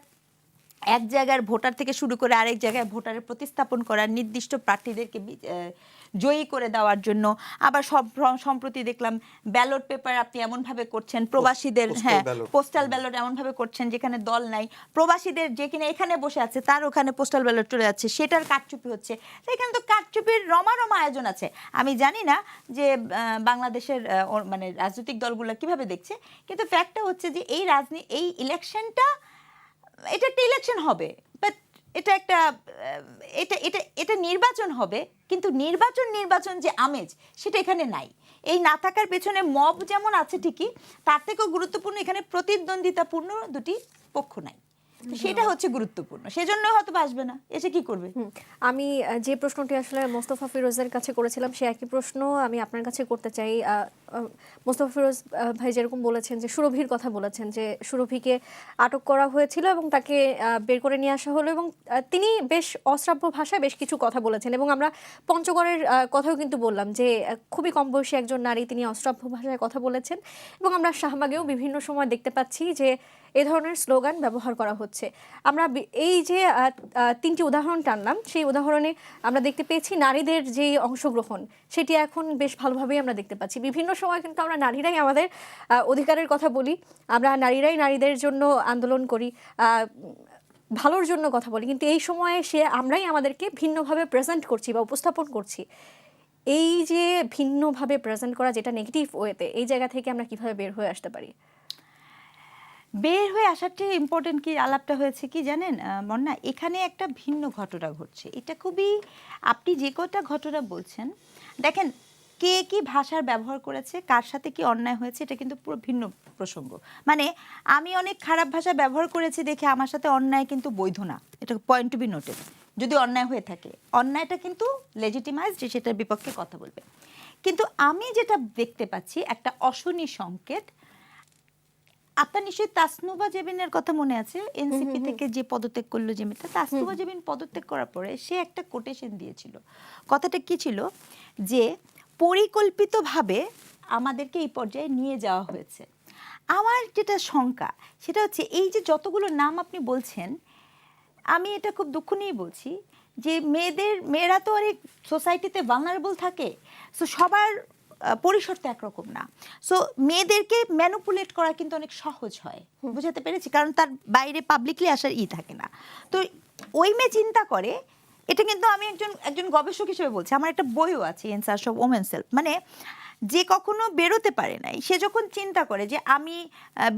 এক জায়গার ভোটার থেকে শুরু করে আরেক জায়গায় ভোটারের প্রতিস্থাপন করার, নির্দিষ্ট প্রার্থীদেরকে জয়ী করে দেওয়ার জন্য, আবার সম্প্রতি দেখলাম ব্যালট পেপার আপনি এমনভাবে করছেন প্রবাসীদের, হ্যাঁ পোস্টাল ব্যালট এমনভাবে করছেন যেখানে দল নাই, প্রবাসীদের যে কিনা এখানে বসে আছে তার ওখানে পোস্টাল ব্যালট চলে যাচ্ছে, সেটার কারচুপি হচ্ছে। এখানে তো কারচুপির রমা আয়োজন আছে। আমি জানি না যে বাংলাদেশের মানে রাজনৈতিক দলগুলো কিভাবে দেখছে, কিন্তু ফ্যাক্টটা হচ্ছে যে এই ইলেকশনটা, এটা একটা ইলেকশন হবে, বাট এটা নির্বাচন হবে, কিন্তু নির্বাচন যে আমেজ সেটা এখানে নাই। এই না থাকার পেছনে মব যেমন আছে ঠিকই, তার থেকেও গুরুত্বপূর্ণ এখানে প্রতিদ্বন্দ্বিতাপূর্ণ দুটি পক্ষ নাই। সেটা হচ্ছে গুরুত্বপূর্ণ, সেজন্য হয়তো আসবে না, এসে কি করবে। আমি যে প্রশ্নটি আসলে মোস্তফা ফিরোজের কাছে করেছিলাম, সে একই প্রশ্ন আমি আপনার কাছে করতে চাই। মোস্তফা ফিরোজ ভাই যেরকম বলেছেন যে সুরভির কথা বলেছেন, যে সুরভিকে আটক করা হয়েছিল এবং তাকে বের করে নিয়ে আসা হলো, এবং তিনি বেশ অশ্রাব্য ভাষায় বেশ কিছু কথা বলেছেন, এবং আমরা পঞ্চগড়ের কথাও কিন্তু বললাম যে খুবই কম বয়সী একজন নারী, তিনি অশ্রাব্য ভাষায় কথা বলেছেন, এবং আমরা শাহবাগেও বিভিন্ন সময় দেখতে পাচ্ছি যে এ ধরনের স্লোগান ব্যবহার করা হচ্ছে। আমরা এই যে তিনটি উদাহরণ টানলাম, সেই উদাহরণে আমরা দেখতে পেয়েছি নারীদের যে অংশগ্রহণ, সেটি এখন বেশ ভালোভাবেই আমরা দেখতে পাচ্ছি। বিভিন্ন সময় কিন্তু আমরা নারীরাই আমাদের অধিকারের কথা বলি, আমরা নারীরাই নারীদের জন্য আন্দোলন করি, ভালোর জন্য কথা বলি, কিন্তু এই সময়ে আমরাই আমাদেরকে ভিন্নভাবে প্রেজেন্ট করছি বা উপস্থাপন করছি। এই যে ভিন্নভাবে প্রেজেন্ট করা, যেটা নেগেটিভ ওয়েতে, এই জায়গা থেকে আমরা কিভাবে বের হয়ে আসতে পারি? বের হয়ে আসারটি ইম্পর্টেন্ট। কি আলাপটা হয়েছে কি জানেন মন্না, এখানে একটা ভিন্ন ঘটনা ঘটছে। এটা খুবই, আপনি যে কটা ঘটনা বলছেন, দেখেন কে কি ভাষার ব্যবহার করেছে, কার সাথে কি অন্যায় হয়েছে, এটা কিন্তু পুরো ভিন্ন প্রসঙ্গ। মানে আমি অনেক খারাপ ভাষা ব্যবহার করেছি দেখে আমার সাথে অন্যায় কিন্তু বৈধ না, এটা পয়েন্ট টু বি নোটেড। যদি অন্যায় হয়ে থাকে, অন্যায়টা কিন্তু লেজিটিমাইজ, যে সেটার বিপক্ষে কথা বলবে। কিন্তু আমি যেটা দেখতে পাচ্ছি একটা অশনি সংকেত। আপনার নিশ্চয়ই তাসনুভা জেবিনের কথা মনে আছে, এনসিপি থেকে যে পদত্যাগ করলো যে মেয়েটা, তাসনুভা জেবিন পদত্যাগ করার পরে সে একটা কোটেশন দিয়েছিল। কথাটা কি ছিল, যে পরিকল্পিতভাবে আমাদেরকে এই পর্যায়ে নিয়ে যাওয়া হয়েছে। আমার যেটা শঙ্কা সেটা হচ্ছে, এই যে যতগুলো নাম আপনি বলছেন, আমি এটা খুব দুঃখ নিয়ে বলছি যে মেয়েরা তো অনেক সোসাইটিতে ভালনারেবল থাকে, সো সবার পরিসর তো একরকম না। সো মেয়েদেরকে ম্যানুপুলেট করা কিন্তু অনেক সহজ হয়, বুঝাতে পেরেছি, কারণ তার বাইরে পাবলিকলি আসার থাকে না। তো ওই মেয়ে চিন্তা করে, এটা কিন্তু আমি একজন গবেষক হিসেবে বলছি, আমার একটা বইও আছে, in search of women self. মানে যে কখনো বেরোতে পারে নাই, সে যখন চিন্তা করে যে আমি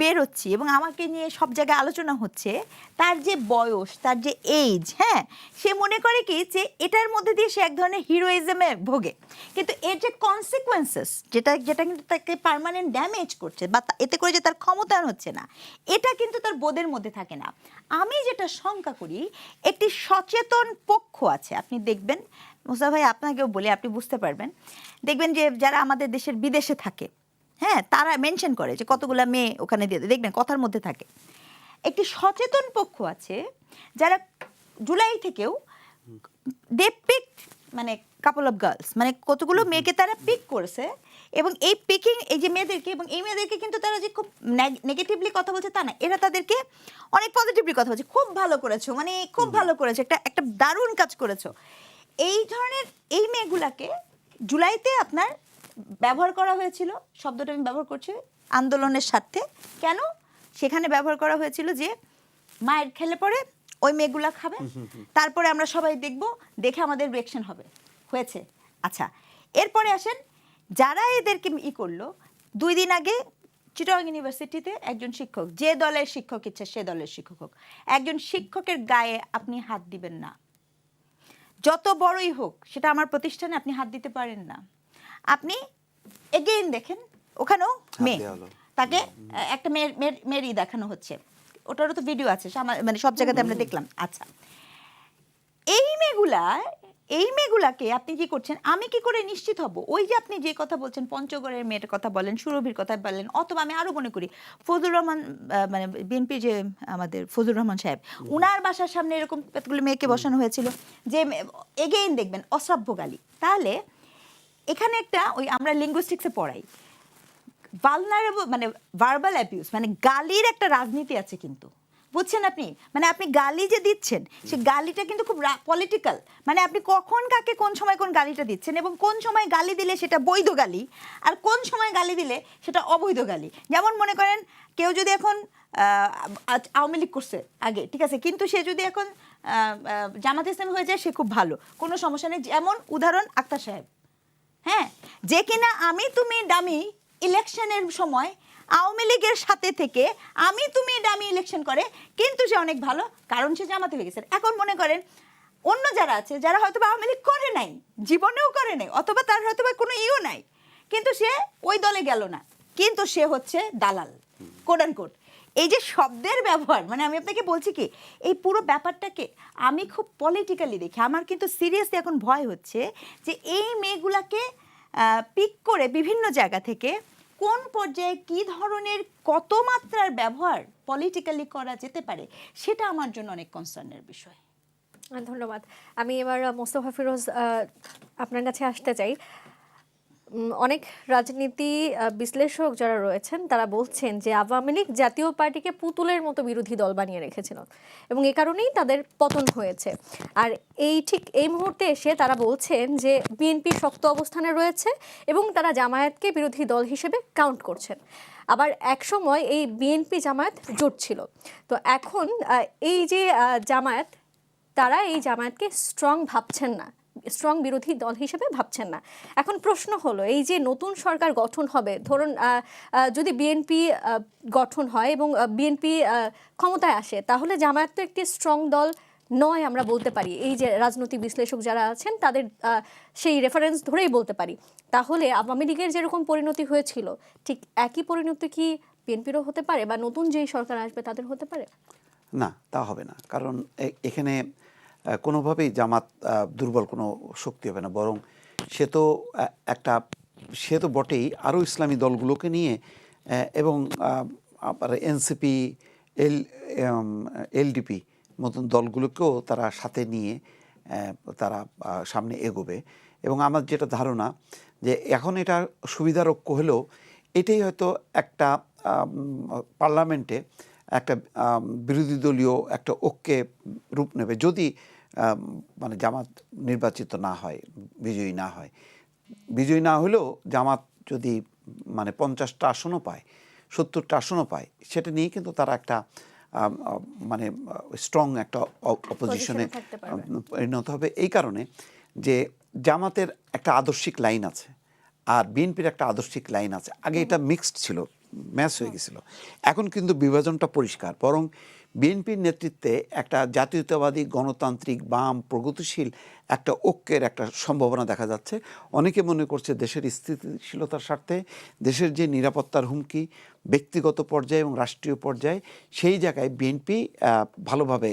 বেরোচ্ছি এবং আমাকে নিয়ে সব জায়গায় আলোচনা হচ্ছে, তার যে বয়স, তার যে এজ, হ্যাঁ, সে মনে করে কি যে এটার মধ্যে দিয়ে সে এক ধরনের হিরোইজমে ভোগে। কিন্তু এর যে কনসিকুয়েন্সেস, যেটা কিন্তু তাকে পার্মানেন্ট ড্যামেজ করছে, বা এতে করে যে তার ক্ষমতায়ন হচ্ছে না, এটা কিন্তু তার বোধের মধ্যে থাকে না। আমি যেটা শঙ্কা করি, একটি সচেতন পক্ষ আছে, আপনি দেখবেন মুস্তাফা ভাই আপনাকেও বলি, আপনি বুঝতে পারবেন। দেখবেন যে যারা আমাদের দেশের বিদেশে থাকে, হ্যাঁ, তারা মেনশন করে যে কতগুলা মেয়ে ওখানে দিয়ে দেয়। দেখবেন কথার মধ্যে থাকে। একটি সচেতন পক্ষ আছে যারা জুলাই থেকেও দে পিক, মানে কাপল অফ গার্লস, মানে কতগুলো মেয়েকে তারা পিক করেছে, এবং এই পিকিং, এই যে মেয়েদেরকে, এবং এই মেয়েদেরকে কিন্তু তারা যে খুব নেগেটিভলি কথা বলছে তা না, এরা তাদেরকে অনেক পজিটিভলি কথা বলছে, খুব ভালো করেছো, মানে খুব ভালো করেছো, একটা দারুণ কাজ করেছো। এই ধরনের এই মেয়েগুলাকে জুলাইতে আপনার ব্যবহার করা হয়েছিল, শব্দটা আমি ব্যবহার করছি আন্দোলনের স্বার্থে। কেন সেখানে ব্যবহার করা হয়েছিল? যে মায়ের খেলে পরে ওই মেয়েগুলা খাবে, তারপরে আমরা সবাই দেখব, দেখে আমাদের রিঅ্যাকশন হবে, হয়েছে। আচ্ছা, এরপরে আসেন যারা এদেরকে করলো। 2 দিন আগে চিটাগং ইউনিভার্সিটিতে একজন শিক্ষক, যে দলের শিক্ষক ইচ্ছে সে দলের শিক্ষক হোক, একজন শিক্ষকের গায়ে আপনি হাত দিবেন না, যত বড়ই হোক, সেটা আমার প্রতিষ্ঠানে আপনি হাত দিতে পারেন না। আপনি এগেইন দেখেন ওখানেও মেয়ে, তাকে একটা মেয়েরই দেখানো হচ্ছে, ওটারও তো ভিডিও আছে, মানে সব জায়গাতে আমরা দেখলাম। আচ্ছা, এই মেয়েগুলাকে আপনি কি করছেন? আমি কি করে নিশ্চিত হব? ওই যে আপনি যে কথা বলছেন, পঞ্চগড়ের মেয়েটার কথা বলেন, সুরভির কথা বলেন, অথবা আমি আরো মনে করি ফজলুর রহমান, মানে বিএনপি যে আমাদের ফজলুর রহমান সাহেব, উনার বাসার সামনে এরকম কতগুলো মেয়েকে বসানো হয়েছিল, যে এগেইন দেখবেন অশ্রাব্য গালি। তাহলে এখানে একটা, ওই আমরা লিঙ্গুইস্টিক্সে পড়াই, ভালনারেবল, মানে ভার্বাল অ্যাবিউজ, মানে গালির একটা রাজনীতি আছে কিন্তু, বুঝছেন আপনি? মানে আপনি গালি যে দিচ্ছেন, সে গালিটা কিন্তু খুব পলিটিক্যাল, মানে আপনি কখন কাকে কোন সময় কোন গালিটা দিচ্ছেন, এবং কোন সময় গালি দিলে সেটা বৈধ গালি, আর কোন সময় গালি দিলে সেটা অবৈধ গালি। যেমন মনে করেন কেউ যদি এখন আওয়ামী লীগ করছে আগে, ঠিক আছে, কিন্তু সে যদি এখন জামাত ইসলামী হয়ে যায়, সে খুব ভালো, কোনো সমস্যা নেই। যেমন উদাহরণ আক্তার সাহেব, হ্যাঁ, যে কিনা আমি তুমি ডামি ইলেকশনের সময় আওয়ামী লীগের সাথে থেকে আমি তুমি ডামি ইলেকশন করে, কিন্তু সে অনেক ভালো, কারণ সে জামাতে হয়ে গেছে। এখন মনে করেন অন্য যারা আছে, যারা হয়তো আওয়ামী লীগ করে নাই, জীবনেও করে নাই, অথবা তার হয়তো কোনো ইও নাই, কিন্তু সে ওই দলে গেল না, কিন্তু সে হচ্ছে দালাল, কোট অ্যান্ড কোট। এই যে শব্দের ব্যবহার, মানে আমি আপনাকে বলছি কি, এই পুরো ব্যাপারটাকে আমি খুব পলিটিক্যালি দেখি। আমার কিন্তু সিরিয়াসলি এখন ভয় হচ্ছে যে এই মেয়েগুলাকে পিক করে বিভিন্ন জায়গা থেকে কোন পর্যায়ে কি ধরনের কত মাত্রার ব্যবহার পলিটিক্যালি করা যেতে পারে, সেটা আমার জন্য অনেক কনসার্নের বিষয়। ধন্যবাদ। আমি এবার মোস্তফা ফিরোজ আপনার কাছে আসতে চাই। অনেক রাজনীতি বিশ্লেষক যারা রয়েছেন তারা বলছেন যে আওয়ামী লীগ জাতীয় পার্টিকে পুতুলের মতো বিরোধী দল বানিয়ে রেখেছিল, এবং এ কারণেই তাদের পতন হয়েছে। আর ঠিক এই মুহূর্তে এসে তারা বলছেন যে বিএনপি শক্ত অবস্থানে রয়েছে এবং তারা জামায়াতকে বিরোধী দল হিসেবে কাউন্ট করছেন। আবার একসময় এই বিএনপি জামায়াত জোট ছিল, তো এখন এই যে জামায়াত, তারা এই জামায়াতকে স্ট্রং ভাবছেন না, স্ট্রং বিরোধী দল হিসেবে ভাবছেন না। এখন প্রশ্ন হলো, এই যে নতুন সরকার গঠন হবে, ধরুন যদি বিএনপি গঠন হয় এবং বিএনপি ক্ষমতায় আসে, তাহলে জামায়াত তো একটি স্ট্রং দল নয় আমরা বলতে পারি। এই যে রাজনৈতিক বিশ্লেষক যারা আছেন তাদের সেই রেফারেন্স ধরেই বলতে পারি। তাহলে আওয়ামী লীগের যেরকম পরিণতি হয়েছিল, ঠিক একই পরিণতি কি বিএনপিরও হতে পারে, বা নতুন যেই সরকার আসবে তাদের হতে পারে? না, তা হবে না, কারণ এখানে কোনোভাবেই জামাত দুর্বল কোনো শক্তি হবে না, বরং সে তো বটেই, আরও ইসলামী দলগুলোকে নিয়ে এবং এনসিপি, এলডিপি মতন দলগুলোকেও তারা সাথে নিয়ে তারা সামনে এগোবে। এবং আমার যেটা ধারণা যে এখন এটা সুবিধার ঐক্য হলেও এটাই হয়তো একটা পার্লামেন্টে একটা বিরোধী দলীয় একটা ঐক্যে রূপ নেবে, যদি মানে জামাত নির্বাচিত না হয়, বিজয়ী না হয়। বিজয়ী না হলেও জামাত যদি মানে 50টা আসনও পায়, 70টা আসনও পায়, সেটা নিয়ে কিন্তু তারা একটা মানে স্ট্রং একটা অপোজিশনে পরিণত হবে। এই কারণে যে জামাতের একটা আদর্শিক লাইন আছে আর বিএনপির একটা আদর্শিক লাইন আছে। আগে এটা মিক্সড ছিল, ম্যাচ হয়ে গেছিল। এখন কিন্তু বিভাজনটা পরিষ্কার, বরং বিএনপির নেতৃত্বে একটা জাতীয়তাবাদী, গণতান্ত্রিক, বাম, প্রগতিশীল একটা ঐক্যের একটা সম্ভাবনা দেখা যাচ্ছে। অনেকে মনে করছে দেশের স্থিতিশীলতার স্বার্থে, দেশের যে নিরাপত্তার হুমকি ব্যক্তিগত পর্যায়ে এবং রাষ্ট্রীয় পর্যায়ে, সেই জায়গায় বিএনপি ভালোভাবে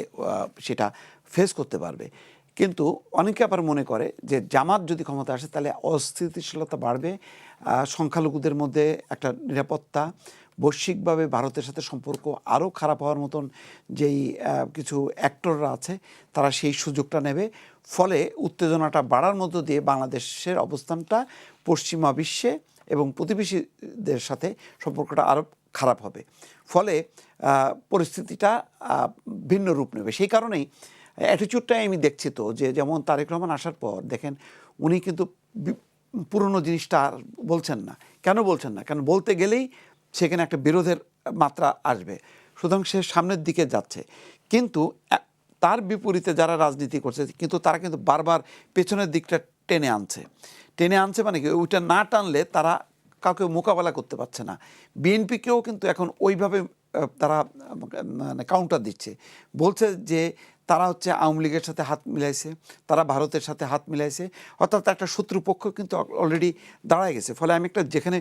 সেটা ফেস করতে পারবে। কিন্তু অনেকে আবার মনে করে যে জামাত যদি ক্ষমতা আসে তাহলে অস্থিতিশীলতা বাড়বে, সংখ্যালঘুদের মধ্যে একটা নিরাপত্তা, বৈশ্বিকভাবে ভারতের সাথে সম্পর্ক আরও খারাপ হওয়ার মতন যেই কিছু অ্যাক্টররা আছে তারা সেই সুযোগটা নেবে, ফলে উত্তেজনাটা বাড়ার মধ্য দিয়ে বাংলাদেশের অবস্থানটা পশ্চিমা বিশ্বে এবং প্রতিবেশীদের সাথে সম্পর্কটা আরও খারাপ হবে, ফলে পরিস্থিতিটা ভিন্ন রূপ নেবে। সেই কারণেই অ্যাটিচিউডটাই আমি দেখছি তো যে যেমন তারেক রহমান আসার পর দেখেন উনি কিন্তু পুরনো জিনিসটা আর বলছেন না। কেন বলছেন না? কারণ বলতে গেলেই সেখানে একটা বিরোধের মাত্রা আসবে, সুতরাং সে সামনের দিকে যাচ্ছে। কিন্তু তার বিপরীতে যারা রাজনীতি করছে কিন্তু তারা কিন্তু বারবার পেছনের দিকটা টেনে আনছে মানে কি ওইটা না টানলে তারা কাউকে মোকাবেলা করতে পারছে না। বিএনপিকেও কিন্তু এখন ওইভাবে তারা মানে কাউন্টার দিচ্ছে, বলছে যে তারা হচ্ছে আওয়ামী লীগের সাথে হাত মিলাইছে, তারা ভারতের সাথে হাত মিলাইছে, অর্থাৎ একটা শত্রুপক্ষ কিন্তু অলরেডি দাঁড়ায় গেছে। ফলে আমি একটা যেখানে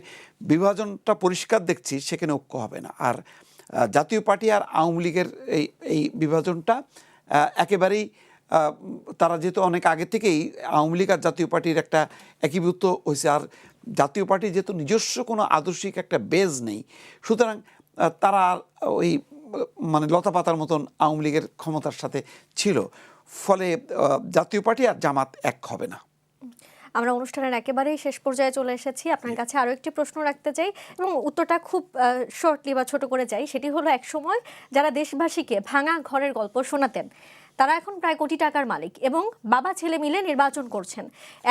বিভাজনটা পরিষ্কার দেখছি সেখানে ঐক্য হবে না। আর জাতীয় পার্টি আর আওয়ামী লীগের এই বিভাজনটা একেবারেই তারা যেহেতু অনেক আগে থেকেই আওয়ামী লীগ আর জাতীয় পার্টির একটা একীভূত হয়েছে, আর জাতীয় পার্টি যেহেতু নিজস্ব কোনো আদর্শিক একটা বেজ নেই, সুতরাং তারা ওই মানে লতাপাতার মতন আওয়ামী লীগের ক্ষমতার সাথে ছিল, ফলে জাতীয় পার্টি আর জামাত এক হবে না। আমরা অনুষ্ঠানের একেবারেই শেষ পর্যায়ে চলে এসেছি। আপনার কাছে আরও একটি প্রশ্ন রাখতে চাই এবং উত্তরটা খুব শর্টলি বা ছোট করে চাই। সেটি হলো, এক সময় যারা দেশবাসীকে ভাঙা ঘরের গল্প শোনাতেন তারা এখন প্রায় কোটি টাকার মালিক এবং বাবা ছেলে মিলে নির্বাচন করছেন।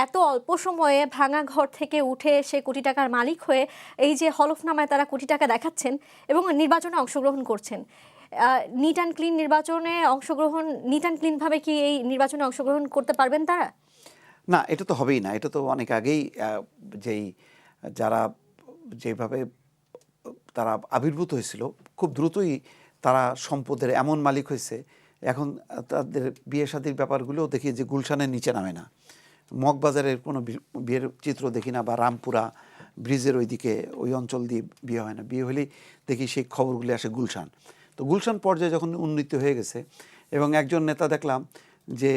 এত অল্প সময়ে ভাঙা ঘর থেকে উঠে এসে কোটি টাকার মালিক হয়ে এই যে হলফনামায় তারা কোটি টাকা দেখাচ্ছেন এবং নির্বাচনে অংশগ্রহণ করছেন, নিট অ্যান্ড ক্লিনভাবে কি এই নির্বাচনে অংশগ্রহণ করতে পারবেন তারা? না, এটা তো হবেই না। এটা তো অনেক আগেই যারা যেভাবে তারা আবির্ভূত হয়েছিল খুব দ্রুতই তারা সম্পদের এমন মালিক হয়েছে, এখন তাদের বিয়ে শাদীর ব্যাপারগুলোও দেখি যে গুলশানের নিচে নামে না, মগবাজারের কোনো বিয়ের চিত্র দেখি না, বা রামপুরা ব্রিজের ওইদিকে ওই অঞ্চল দিয়ে বিয়ে হয় না, বিয়ে হলেই দেখি সেই খবরগুলি আসে গুলশান। তো গুলশান পর্যায়ে যখন উন্নীত হয়ে গেছে এবং একজন নেতা দেখলাম যে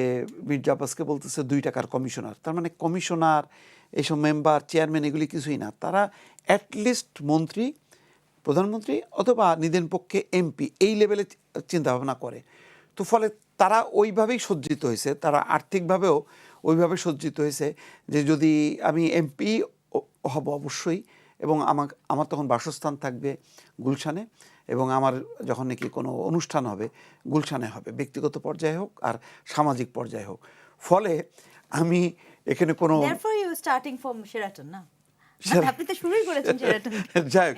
মির্জা আব্বাসকে বলতেছে 2 টাকার কমিশনার, তার মানে কমিশনার এইসব মেম্বার চেয়ারম্যান এগুলি কিছুই না, তারা অ্যাটলিস্ট মন্ত্রী, প্রধানমন্ত্রী অথবা নিদেন পক্ষে এমপি এই লেভেলে চিন্তাভাবনা করে। তো ফলে তারা ওইভাবেই সজ্জিত হয়েছে, তারা আর্থিকভাবেও ওইভাবে সজ্জিত হয়েছে যে যদি আমি এমপি হব অবশ্যই, এবং আমার তখন বাসস্থান থাকবে গুলশানে, এবং আমার যখন নাকি কোনো অনুষ্ঠান হবে গুলশানে হবে, ব্যক্তিগত পর্যায়ে হোক আর সামাজিক পর্যায়ে হোক। ফলে আমি এখানে কোনো Therefore you starting from Sheraton, না? আপনি তো শুরুই করেছেন Sheraton। যাই হোক,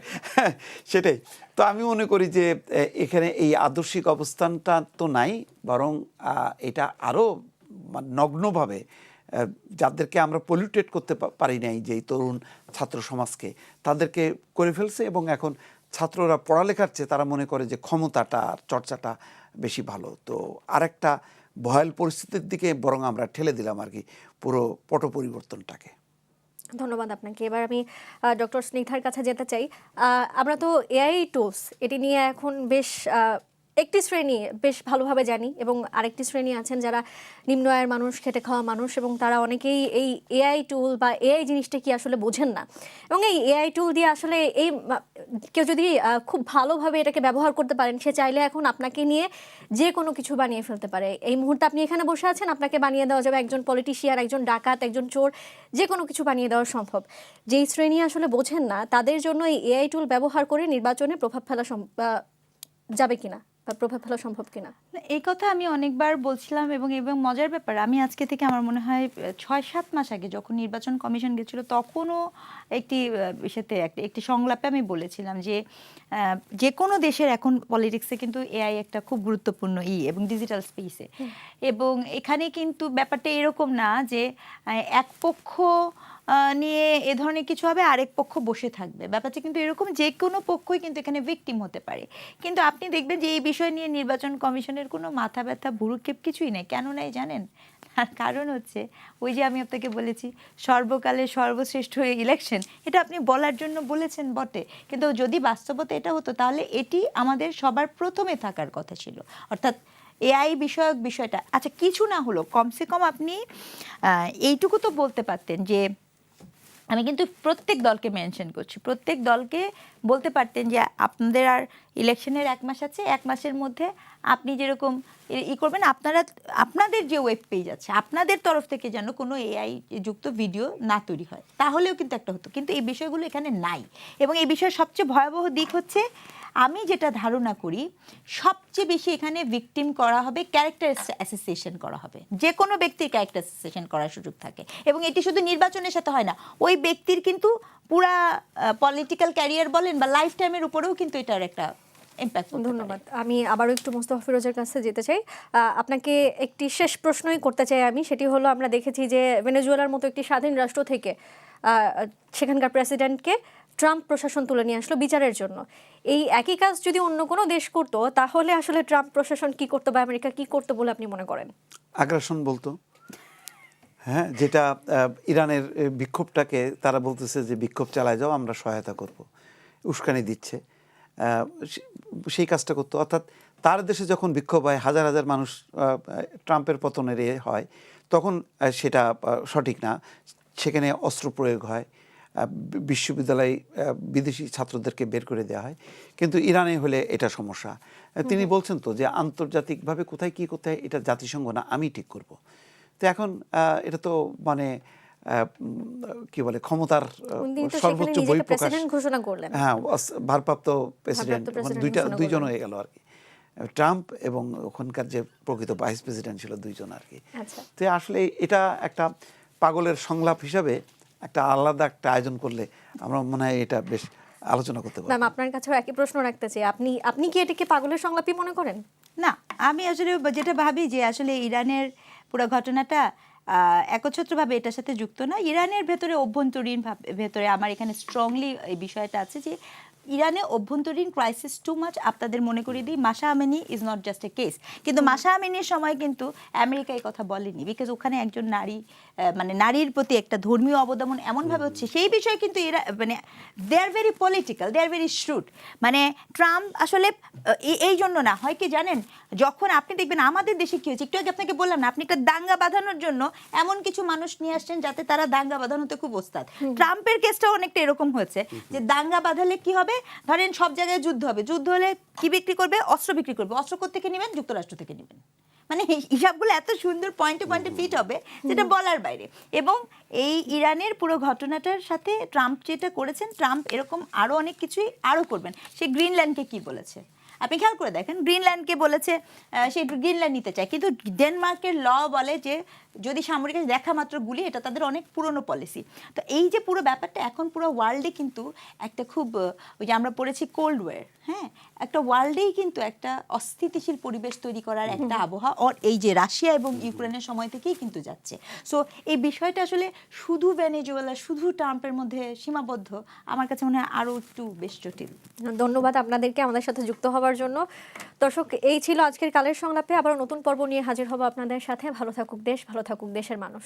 সেটাই তো আমি মনে করি যে এখানে এই আদর্শিক অবস্থানটা তো নাই, বরং এটা আরও নগ্নভাবে যাদেরকে আমরা পলিউটেট করতে পারি নাই, যে তরুণ ছাত্র সমাজকে, তাদেরকে করে ফেলছে। এবং এখন ছাত্ররা পড়ালেখার চেয়ে তারা মনে করে যে ক্ষমতাটা চর্চাটা বেশি ভালো। তো আরেকটা ভয়াল পরিস্থিতির দিকে বরং আমরা ঠেলে দিলাম আর কি পুরো পট পরিবর্তনটাকে। ধন্যবাদ আপনাকে। এবার আমি ডক্টর স্নিগ্ধার কাছে যেতে চাই। আমরা তো এআই টুলস এটি নিয়ে এখন বেশ একটি শ্রেণী বেশ ভালোভাবে জানি এবং আরেকটি শ্রেণী আছেন যারা নিম্ন আয়ের মানুষ, খেটে খাওয়া মানুষ, এবং তারা অনেকেই এই এআই টুল বা এআই জিনিসটা কি আসলে বোঝেন না। এবং এই এআই টুল দিয়ে আসলে এই কেউ যদি খুব ভালোভাবে এটাকে ব্যবহার করতে পারেন, সে চাইলে এখন আপনাকে নিয়ে যে কোনো কিছু বানিয়ে ফেলতে পারে। এই মুহূর্তে আপনি এখানে বসে আছেন, আপনাকে বানিয়ে দেওয়া যাবে একজন পলিটিশিয়ান, একজন ডাকাত, একজন চোর, যে কোনো কিছু বানিয়ে দেওয়া সম্ভব। যেই শ্রেণী আসলে বোঝেন না তাদের জন্য এই এআই টুল ব্যবহার করে নির্বাচনে প্রভাব ফেলা যাবে কিনা বা প্রভাব ফেলা সম্ভব কিনা? এই কথা আমি অনেকবার বলছিলাম এবং মজার ব্যাপার, আমি আজকে থেকে আমার মনে হয় 6-7 মাস আগে যখন নির্বাচন কমিশন গেছিল তখনও একটি সংলাপে আমি বলেছিলাম যে কোনো দেশের এখন পলিটিক্সে কিন্তু এআই একটা খুব গুরুত্বপূর্ণ এবং ডিজিটাল স্পেসে, এবং এখানে কিন্তু ব্যাপারটা এরকম না যে এক পক্ষ নিয়ে এ ধরনের কিছু হবে আরেক পক্ষ বসে থাকবে। ব্যাপারটা কিন্তু এরকম, যে কোনো পক্ষই কিন্তু এখানে ভিকটিম হতে পারে। কিন্তু আপনি দেখবেন যে এই বিষয় নিয়ে নির্বাচন কমিশনের কোনো মাথা ব্যথা ভুরুক্ষেপ কিছুই নেই। কেন নাই জানেন? আর কারণ হচ্ছে ওই যে আমি আপনাকে বলেছি সর্বকালের সর্বশ্রেষ্ঠ ইলেকশন, এটা আপনি বলার জন্য বলেছেন বটে, কিন্তু যদি বাস্তবতা এটা হতো তাহলে এটি আমাদের সবার প্রথমে থাকার কথা ছিল। অর্থাৎ এআই বিষয়ক বিষয়টা, আচ্ছা কিছু না হলো কমসে কম আপনি এইটুকু তো বলতে পারতেন যে, আমি কিন্তু প্রত্যেক দলকে মেনশন করছি, প্রত্যেক দলকে বলতে পারতেন যে আপনাদের আর ইলেকশনের 1 মাস আছে, 1 মাসের মধ্যে আপনি যেরকম করবেন, আপনাদের যে ওয়েব পেজ আছে আপনাদের তরফ থেকে যেন কোনো এআই যুক্ত ভিডিও না তৈরি হয়, তাহলেও কিন্তু একটা হতো। কিন্তু এই বিষয়গুলো এখানে নাই, এবং এই বিষয়ের সবচেয়ে ভয়াবহ দিক হচ্ছে, আমি যেটা ধারণা করি সবচেয়ে বেশি এখানে ভিকটিম করা হবে, ক্যারেক্টার অ্যাসোসিয়েশন করা হবে, যে কোনো ব্যক্তির ক্যারেক্টার অ্যাসোসিয়েশন করার সুযোগ থাকে, এবং এটি শুধু নির্বাচনের সাথে হয় না, ওই ব্যক্তির কিন্তু পুরা পলিটিক্যাল ক্যারিয়ার বলেন বা লাইফ টাইমের উপরেও কিন্তু এটার একটা ইম্প্যাক্ট। ধন্যবাদ। আমি আবারও একটু মোস্তফা ফিরোজের কাছে যেতে চাই। আপনাকে একটি শেষ প্রশ্নই করতে চাই আমি, সেটি হলো আমরা দেখেছি যে ভেনেজুয়েলার মতো একটি স্বাধীন রাষ্ট্র থেকে সেখানকার প্রেসিডেন্টকে ট্রাম্প প্রশাসন তুলে নিয়ে আসলো বিচারের জন্য। এই একই কাজ যদি অন্য কোনো দেশ করতো, তাহলে আসলে ট্রাম্প প্রশাসন কি করতো বা আমেরিকা কি করতো বলে আপনি মনে করেন? আগ্রাসন বলতো, হ্যাঁ, যেটা ইরানের বিক্ষোভটাকে তারা বলতেছে যে বিক্ষোভ চালায় যাও, আমরা সহায়তা করব, উস্কানি দিচ্ছে, সেই কাজটা করতো। অর্থাৎ তার দেশে যখন বিক্ষোভ হয়, হাজার হাজার মানুষ ট্রাম্পের পতনের হয়, তখন সেটা সঠিক না, সেখানে অস্ত্র প্রয়োগ হয়, বিশ্ববিদ্যালয়ে বিদেশি ছাত্রদেরকে বের করে দেওয়া হয়। কিন্তু ইরানে হলে এটা সমস্যা। তিনি বলছেন তো যে আন্তর্জাতিকভাবে কোথায় কী করতে হয় এটা জাতিসংঘ না, আমি ঠিক করব। তো এখন এটা তো মানে কি বলে ক্ষমতার সর্বোচ্চ বহিঃপ্রকাশ ঘোষণা করলেন। হ্যাঁ, ভারপ্রাপ্ত প্রেসিডেন্ট, দুইজন হয়ে গেল আর কি, ট্রাম্প এবং ওখানকার যে প্রকৃত ভাইস প্রেসিডেন্ট ছিল, দুইজন আর কি। তো আসলে এটা একটা পাগলের সংলাপ হিসাবে একটা আলাদা একটা আয়োজন করলে আমরা মনে হয় এটা বেশ আলোচনা করতে পারি। ম্যাম, আপনার কাছেও একই প্রশ্ন রাখতে চাই, আপনি কি এটাকে পাগলের সংলাপই মনে করেন? না, আমি আসলে যেটা ভাবি যে আসলে ইরানের পুরো ঘটনাটা একচ্ছত্রভাবে এটার সাথে যুক্ত না। ইরানের ভেতরে অভ্যন্তরীণ ভেতরে আমার এখানে স্ট্রংলি এই বিষয়টা আছে যে ইরানে অভ্যন্তরীণ ক্রাইসিস টু মাচ। আপনাদের মনে করিয়ে দিই, মাসা Amini is not just a case, কিন্তু মাসা আমিনির সময় কিন্তু আমেরিকা এই কথা বলেনি, বিকজ ওখানে একজন নারী, মানে নারীর প্রতি একটা ধর্মীয় অবদমন এমনভাবে হচ্ছে, সেই বিষয়ে কিন্তু এরা মানে দে are very political, they are very শ্রুড। মানে ট্রাম্প আসলে এই জন্য না হয় কি জানেন, যখন আপনি দেখবেন আমাদের দেশে কি হয়েছে, একটু আগে আপনাকে বললাম না, আপনি একটা দাঙ্গা বাঁধানোর জন্য এমন কিছু মানুষ নিয়ে আসছেন যাতে তারা দাঙ্গা বাঁধানোতে খুব ওস্তাদ। ট্রাম্পের কেসটাও অনেকটা এরকম হয়েছে যে দাঙ্গা বাঁধালে কি হবে, ধরেন সব জায়গায় যুদ্ধ হবে, যুদ্ধ হলে কি বিক্রি করবে, অস্ত্র বিক্রি করবে, অস্ত্র কোত্থেকে নেবেন, যুক্তরাষ্ট্র থেকে নেবেন। মানে হিসাবগুলো এত সুন্দর পয়েন্টে পয়েন্টে ফিট হবে যেটা বলার বাইরে। এবং এই ইরানের পুরো ঘটনাটার সাথে ট্রাম্প যেটা করেছেন, ট্রাম্প এরকম আরও অনেক কিছুই আরও করবেন। সে গ্রিনল্যান্ডকে কি বলেছে আপনি খেয়াল করে দেখেন, গ্রিনল্যান্ডকে বলেছে সে গ্রিনল্যান্ড নিতে চায়, কিন্তু ডেনমার্কের ল বলে যে যদি সামরিক দেখা মাত্র গুলি, এটা তাদের অনেক পুরনো পলিসি। তো এই যে পুরো ব্যাপারটা এখন পুরো ওয়ার্ল্ডে কিন্তু একটা খুব, ওই যে আমরা পড়েছি কোল্ড ওয়ার, হ্যাঁ, একটা ওয়ার্ল্ডেই কিন্তু একটা অস্থিতিশীল পরিবেশ তৈরি করার একটা আবহাওয়া এই যে রাশিয়া এবং ইউক্রেনের সময় থেকেই কিন্তু যাচ্ছে। সো এই বিষয়টা আসলে শুধু ভেনেজুয়েলা, শুধু ট্রাম্পের মধ্যে সীমাবদ্ধ, আমার কাছে মনে হয় আরও একটু বেশ জটিল। ধন্যবাদ আপনাদেরকে আমাদের সাথে যুক্ত হওয়ার জন্য। দর্শক, এই ছিল আজকের কালের সংলাপে। আবার নতুন পর্ব নিয়ে হাজির হব আপনাদের সাথে। ভালো থাকুক দেশ, ভালো থাকুক দেশের মানুষ।